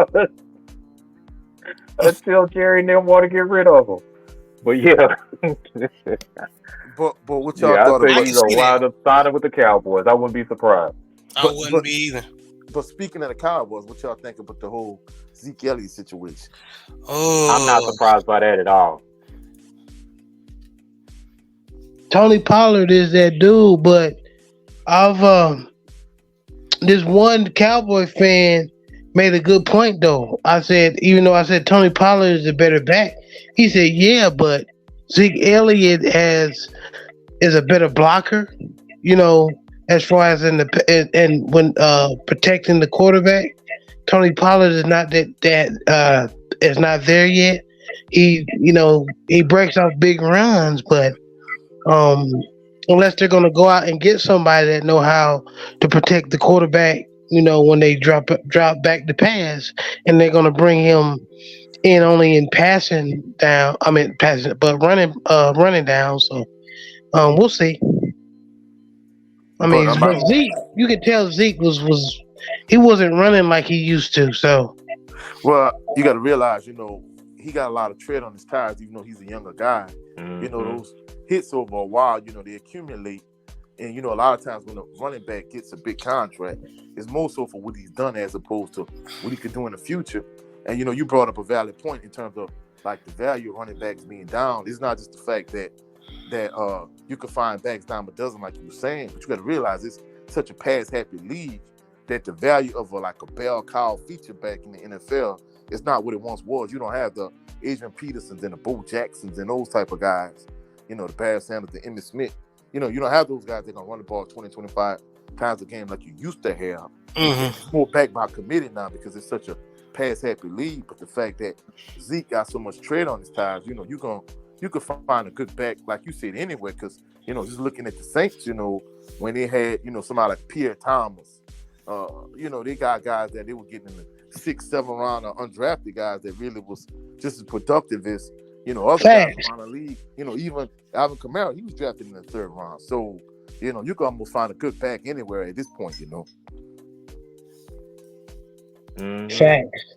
until Jerry and them want to get rid of him. But yeah. But what y'all thought about? He's gonna wind up signing with the Cowboys. I wouldn't be surprised. I wouldn't be either. But speaking of the Cowboys, what y'all think about the whole Zeke Elliott situation? Oh, I'm not surprised by that at all. Tony Pollard is that dude, but I've this one Cowboy fan made a good point though. I said, even though I said Tony Pollard is a better back, he said, yeah, but Zeke Elliott is a better blocker, you know, as far as in the and when protecting the quarterback. Tony Pollard is not that is not there yet. He, you know, he breaks off big runs, but unless they're gonna go out and get somebody that know how to protect the quarterback, you know, when they drop back the pass, and they're gonna bring him in only in passing down. I mean passing, but running down. So we'll see. I mean, but Zeke, you could tell Zeke was he wasn't running like he used to. So, well, you got to realize, you know, he got a lot of tread on his tires, even though he's a younger guy. Mm-hmm. You know, those hits over a while, you know, they accumulate. And, you know, a lot of times when a running back gets a big contract, it's more so for what he's done as opposed to what he could do in the future. And, you know, you brought up a valid point in terms of, like, the value of running backs being down. It's not just the fact that you can find backs down a dozen, like you were saying, but you got to realize it's such a pass-happy league that the value of like a bell cow feature back in the NFL is not what it once was. You don't have the Adrian Petersons and the Bo Jacksons and those type of guys. The Barry Sanders, the Emmitt Smith. You don't have those guys that gonna run the ball 20, 25 times a game like you used to have. It's more back by committee now because it's such a pass happy league. But the fact that Zeke got so much tread on his tires, you could find a good back like you said anyway. Because just looking at the Saints, when they had somebody like Pierre Thomas, they got guys that they were getting in the 6th, 7th round of undrafted guys that really was just as productive as other guys around the league. Even Alvin Kamara, he was drafted in the 3rd round. So you can almost find a good back anywhere at this point. Facts.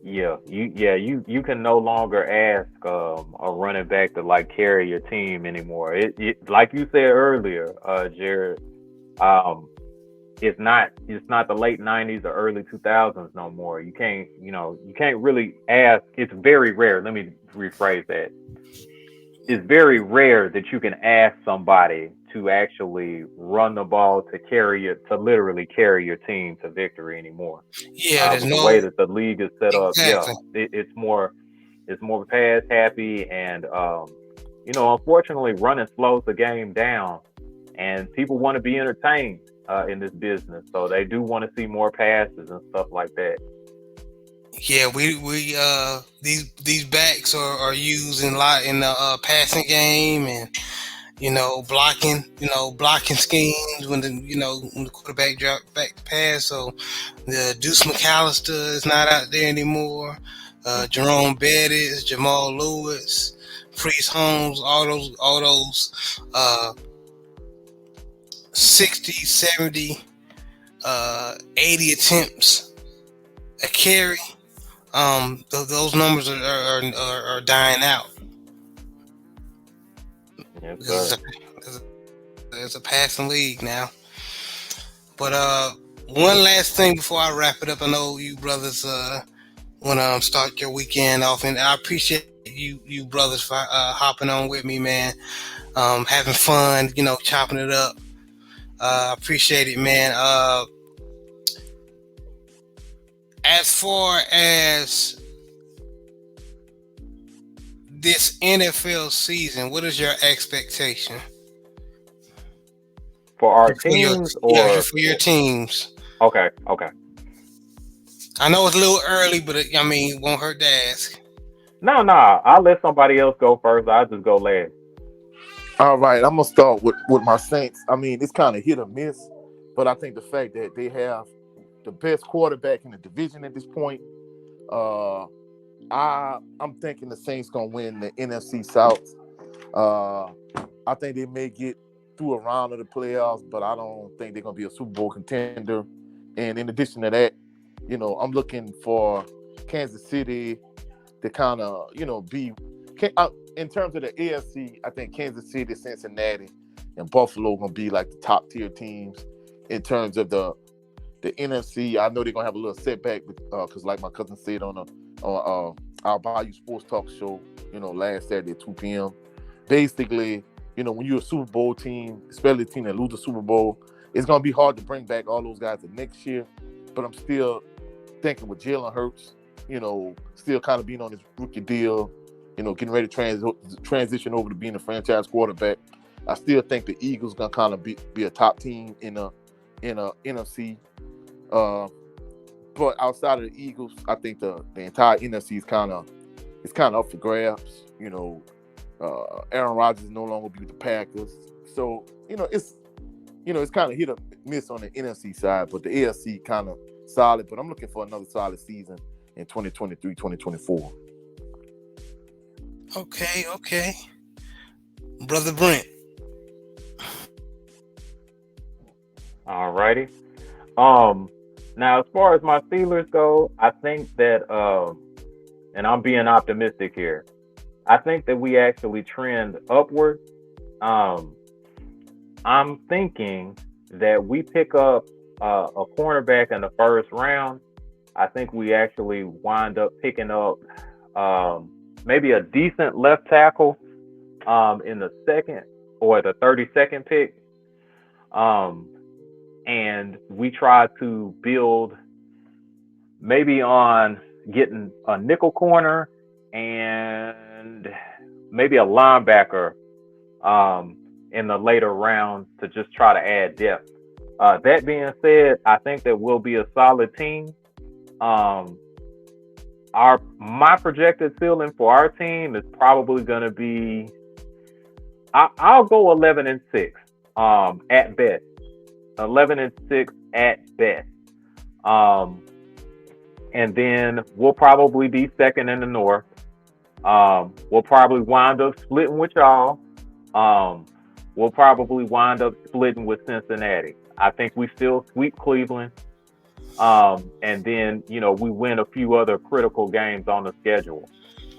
Yeah, you can no longer ask a running back to like carry your team anymore. It like you said earlier, Jared. It's not the late 90s or early 2000s no more. You can't really ask. It's very rare. Let me rephrase that. It's very rare that you can ask somebody to actually run the ball to literally carry your team to victory anymore. Yeah, there's With the no way that the league is set up, exactly. it's more pass happy, and unfortunately, running slows the game down, and people want to be entertained in this business, so they do want to see more passes and stuff like that. Yeah, we these backs are used in a lot in the passing game and blocking schemes when the quarterback drop back to pass. So the Deuce McAllister is not out there anymore. Jerome Bettis, Jamal Lewis, Freeze Holmes, all those 60, 70, 80 attempts a carry. Those numbers are dying out. Yes, Because sir. it's a passing league now. But one last thing before I wrap it up. I know you brothers want to start your weekend off, and I appreciate you brothers for hopping on with me, man. Having fun, chopping it up. I appreciate it, man. As far as this NFL season, what is your expectation For our for your teams, or for your teams? okay. I know it's a little early, but it won't hurt to ask. No, I'll let somebody else go first. I'll just go last. All right, I'm gonna start with my Saints. It's kind of hit or miss, but I think the fact that they have the best quarterback in the division at this point, I'm thinking the Saints gonna win the NFC South. I think they may get through a round of the playoffs, but I don't think they're gonna be a Super Bowl contender. And in addition to that, I'm looking for Kansas City to kind of, be in terms of the AFC. I think Kansas City, Cincinnati, and Buffalo gonna be like the top tier teams. In terms of the NFC, I know they're gonna have a little setback because, like my cousin said on our Bayou Sports Talk show, last Saturday at 2 p.m. Basically, when you're a Super Bowl team, especially a team that loses the Super Bowl, it's gonna be hard to bring back all those guys the next year. But I'm still thinking with Jalen Hurts, still kind of being on his rookie deal, getting ready to transition over to being a franchise quarterback. I still think the Eagles gonna kind of be a top team in a NFC. But outside of the Eagles, I think the entire NFC is kind of up for grabs. Aaron Rodgers is no longer be with the Packers, so it's kind of hit or miss on the NFC side, but the AFC kind of solid. But I'm looking for another solid season in 2023, 2024. Okay, brother Brent. All righty. Now as far as my Steelers go, I think that and I'm being optimistic here, I think that we actually trend upward. I'm thinking that we pick up a cornerback in the first round. I think we actually wind up picking up maybe a decent left tackle in the second or the 32nd pick. and we try to build maybe on getting a nickel corner and maybe a linebacker um, in the later rounds to just try to add depth. That being said, I think that we'll be a solid team. Um, our my projected ceiling for our team is probably going to be I'll go 11-6 at best. 11-6 at best. Um, and then we'll probably be second in the North. We'll probably wind up splitting with y'all. We'll probably wind up splitting with Cincinnati. I think we still sweep Cleveland. And then, we win a few other critical games on the schedule.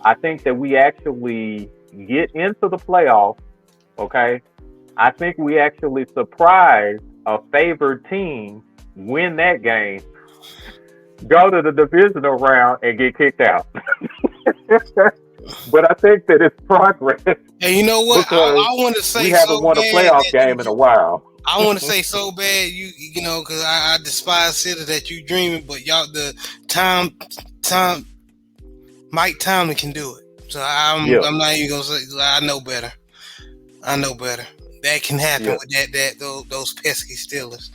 I think that we actually get into the playoffs. Okay. I think we actually surprise a favored team, win that game, go to the divisional round, and get kicked out. But I think that it's progress. And you know what? I want to say we haven't won a playoff game in a while. I want to say so bad, because I despise City that you dreaming, but y'all the time Mike Tomlin can do it. So I'm not even gonna say I know better. That can happen with those pesky Steelers.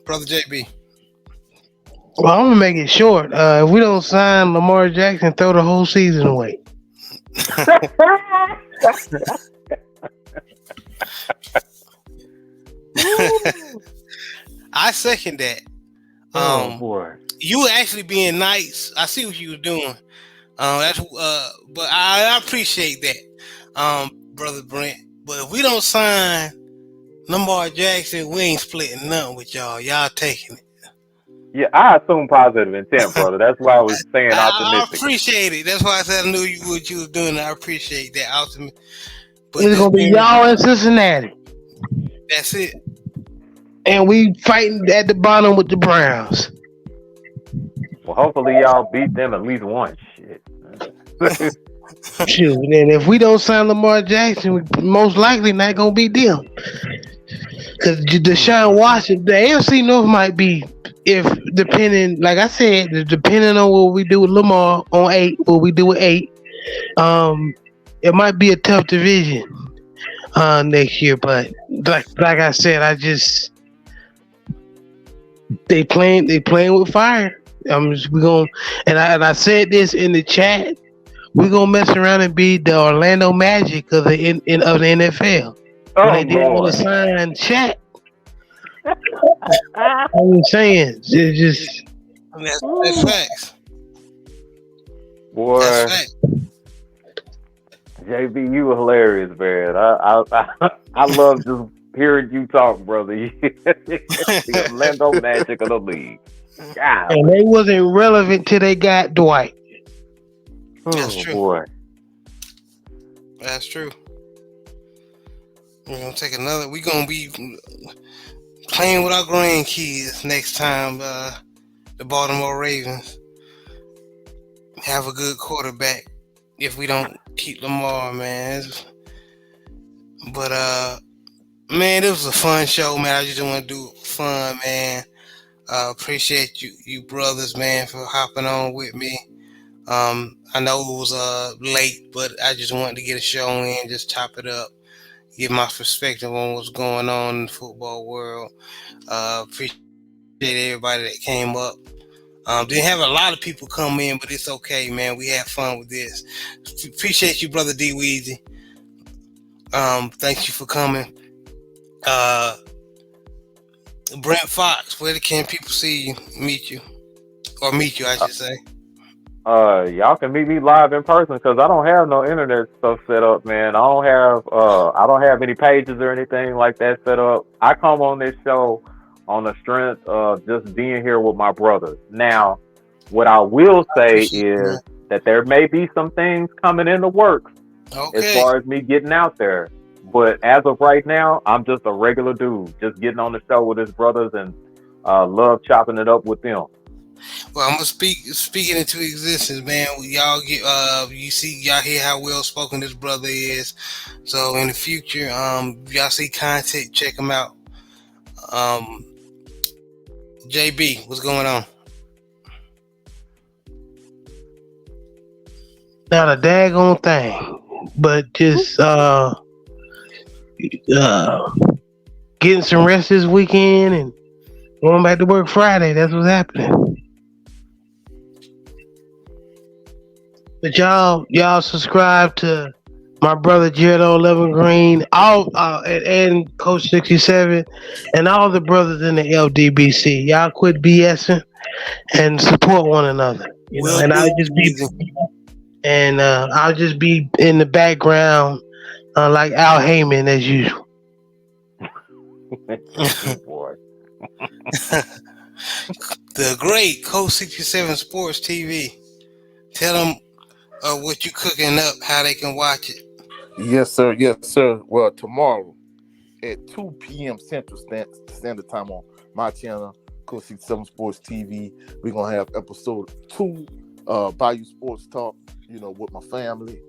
Brother JB. Well, I'm gonna make it short. If we don't sign Lamar Jackson, throw the whole season away. I second that. Boy. You were actually being nice. I see what you were doing. But I appreciate that, Brother Brent. But if we don't sign Lamar Jackson, we ain't splitting nothing with y'all. Y'all taking it. Yeah, I assume positive intent, brother. That's why I was saying optimistic. I appreciate it. That's why I said I knew what you was doing. I appreciate that. But it's gonna be y'all in Cincinnati. That's it. And we fighting at the bottom with the Browns. Well, hopefully y'all beat them at least once. Shit. Shoot, and if we don't sign Lamar Jackson, we most likely not gonna beat them. Because Deshaun Watson, the AFC North might be, depending on what we do with Lamar on 8, what we do with 8, it might be a tough division next year. But like I said, they playing with fire. I said this in the chat. We're gonna mess around and be the Orlando Magic of the NFL. They didn't want to sign Shaq. I'm saying, that's facts. Boy, that's facts. JB, you hilarious, man. I love just hearing you talk, brother. The Orlando Magic of the league. God. And they wasn't relevant till they got Dwight. That's true. Boy. That's true. We're gonna take another. We're gonna be playing with our grandkids next time. The Baltimore Ravens have a good quarterback. If we don't keep Lamar, man. But man, it was a fun show, man. I just want to do fun, man. Appreciate you brothers, man, for hopping on with me. I know it was late, but I just wanted to get a show in, just chop it up, give my perspective on what's going on in the football world. Appreciate everybody that came up. Didn't have a lot of people come in, but it's okay, man. We had fun with this. Appreciate you, brother D Weezy. Thank you for coming. Brent Fox, where can people see you, meet you, I should say? Y'all can meet me live in person because I don't have no internet stuff set up, man. I don't have any pages or anything like that set up. I come on this show on the strength of just being here with my brothers. Now, what I will say is that there may be some things coming in the works as far as me getting out there. But as of right now, I'm just a regular dude, just getting on the show with his brothers and love chopping it up with them. Well, Well, I'm gonna speaking into existence, man. Y'all get y'all hear how well spoken this brother is. So in the future, y'all see content, check him out. Um, JB, what's going on? Not a daggone thing, but just uh getting some rest this weekend and going back to work Friday. That's what's happening. But y'all subscribe to my brother Jared 11 Green, all and Coach 67, and all the brothers in the LDBC. Y'all quit BSing and support one another. You know, Will and do, Weezy. I'll just be in the background like Al Heyman as usual. Boy. The great Coast 67 Sports TV. Tell them what you cooking up, how they can watch it. Yes, sir. Yes, sir. Well, tomorrow at 2 p.m. Central Standard Time on my channel, Coach 67 Sports TV, we're gonna have episode 2, Bayou Sports Talk. You know, with my family,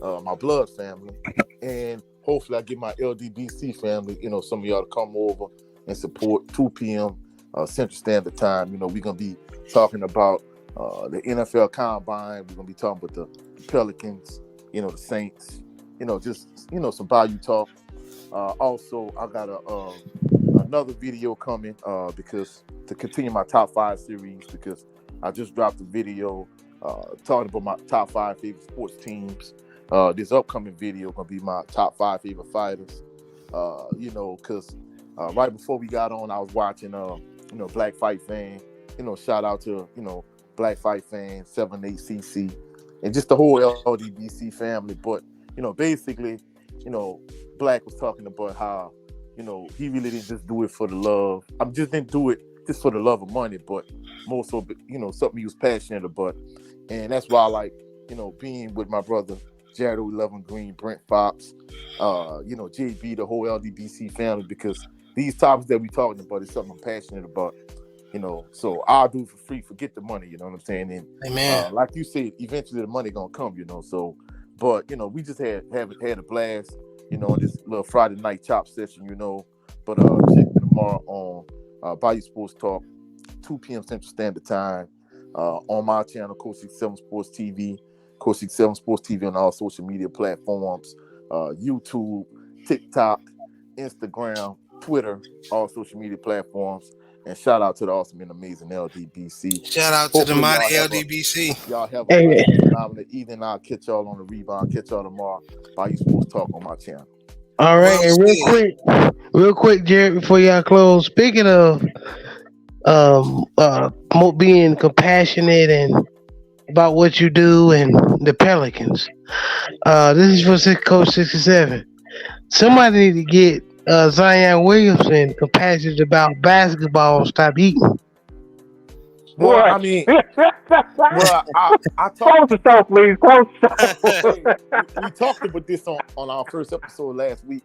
my blood family, and hopefully I get my LDBC family. You know, some of y'all to come over and support 2 p.m. Central Standard Time. You know, we're gonna be talking about the NFL Combine. We're gonna be talking about the Pelicans. You know, the Saints. You know, just some Bayou talk. Also, I got another video coming because to continue my top 5 series, because I just dropped a video talking about my top 5 favorite sports teams. This upcoming video gonna be my top 5 favorite fighters. Because right before we got on, I was watching Black Fight Fan. Shout out to Black Fight Fan 78cc and just the whole LDBC family. But basically, Black was talking about how he really didn't just do it for the love. I just didn't do it just for the love of money, but more so something he was passionate about. And that's why I like, being with my brother, Jared 11 Green, Brent Fox, JB, the whole LDBC family, because these topics that we're talking about is something I'm passionate about, so I'll do it for free, forget the money, you know what I'm saying? And Amen. like you said, eventually the money gonna come, so, but, we just had a blast, on this little Friday night chop session, but check me tomorrow on Bayou Sports Talk, 2 p.m. Central Standard Time. On my channel, Coach 67 Sports TV, Coach 67 Sports TV on all social media platforms, YouTube, TikTok, Instagram, Twitter, all social media platforms. And shout out to the awesome and amazing LDBC. Shout out to the Hopefully mighty y'all LDBC. have a Hey, blessed, phenomenal evening. I'll catch y'all on the rebound. Catch y'all tomorrow. Bayou Sports Talk on my channel. all right, Well and said. real quick, Jared, before y'all close. Speaking of being compassionate and about what you do and the Pelicans. This is for Coach 67. Somebody need to get Zion Williamson compassionate about basketball and stop eating. Well, Boy. I mean, I Close talked. the show, please. Close the Hey, show. we talked about this on our first episode last week.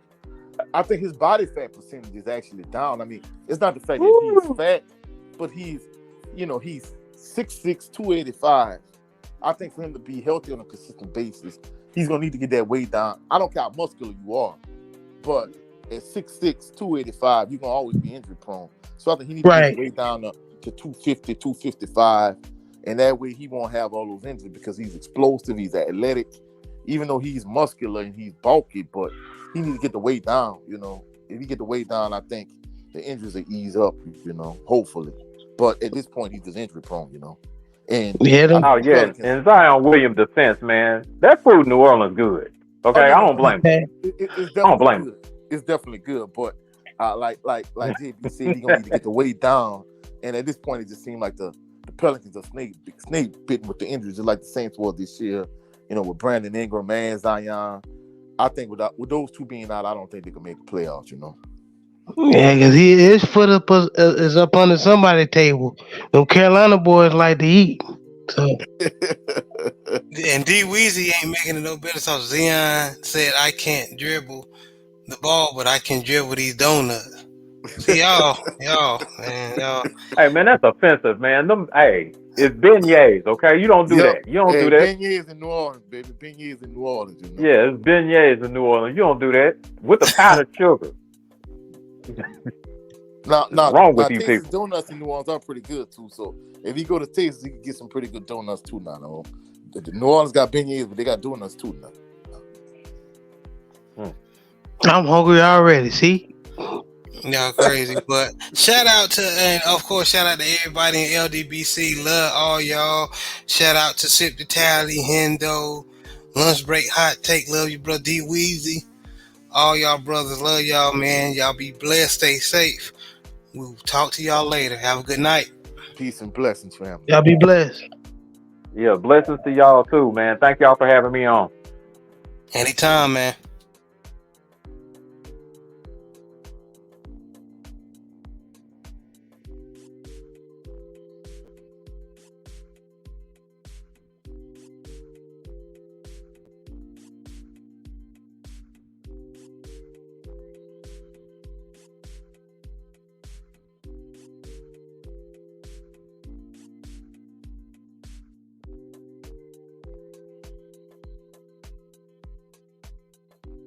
I think his body fat percentage is actually down. I mean, it's not the fact that he's fat, but he's 6'6", 285. I think for him to be healthy on a consistent basis, he's gonna need to get that weight down. I don't care how muscular you are, but at 6'6", 285, you're gonna always be injury prone. So I think he needs to get his Right. weight down to 250, 255, and that way he won't have all those injuries because he's explosive, he's athletic, even though he's muscular and he's bulky, but he needs to get the weight down, If he get the weight down, I think the injuries will ease up, hopefully. But at this point, he's just injury prone, And Yeah. I Oh think the yeah, Pelicans, and Zion Williams defense, man. That food in New Orleans good. Okay, no, I don't blame him. Okay. it's I don't definitely blame him. good. It's definitely good, but like JB said, he's gonna need to get the weight down. And at this point, it just seemed like the Pelicans are snake bitten with the injuries, just like the Saints was this year. With Brandon Ingram and Zion. I think with those two being out, I don't think they can make the playoffs. Yeah, because his foot is up under somebody's table. Them Carolina boys like to eat. So And D Weezy ain't making it no better. So Zion said, "I can't dribble the ball, but I can dribble these donuts." See y'all, man, y'all. Hey, man, that's offensive, man. It's beignets, okay? You don't do Yep. that. You don't Hey, do that. beignets in New Orleans, baby. Beignets in New Orleans, you know. Yeah, it's beignets in New Orleans. You don't do that with the powdered sugar. Now, What's wrong with you Texas people? donuts in New Orleans are pretty good too. So if you go to Texas, you can get some pretty good donuts too. Now, no. The New Orleans got beignets, but they got donuts too now. I'm hungry already. See, Y'all crazy, but shout out to, and of course shout out to everybody in LDBC. Love all y'all. Shout out to Sip the Tally, Hendo, Lunch Break, Hot Take. Love you, brother D Weezy. All y'all brothers, love y'all, man. Y'all be blessed, stay safe. We'll talk to y'all later. Have a good night. Peace and blessings, family. y'all be blessed. Yeah, blessings to y'all too, man. Thank y'all for having me on. Anytime, man.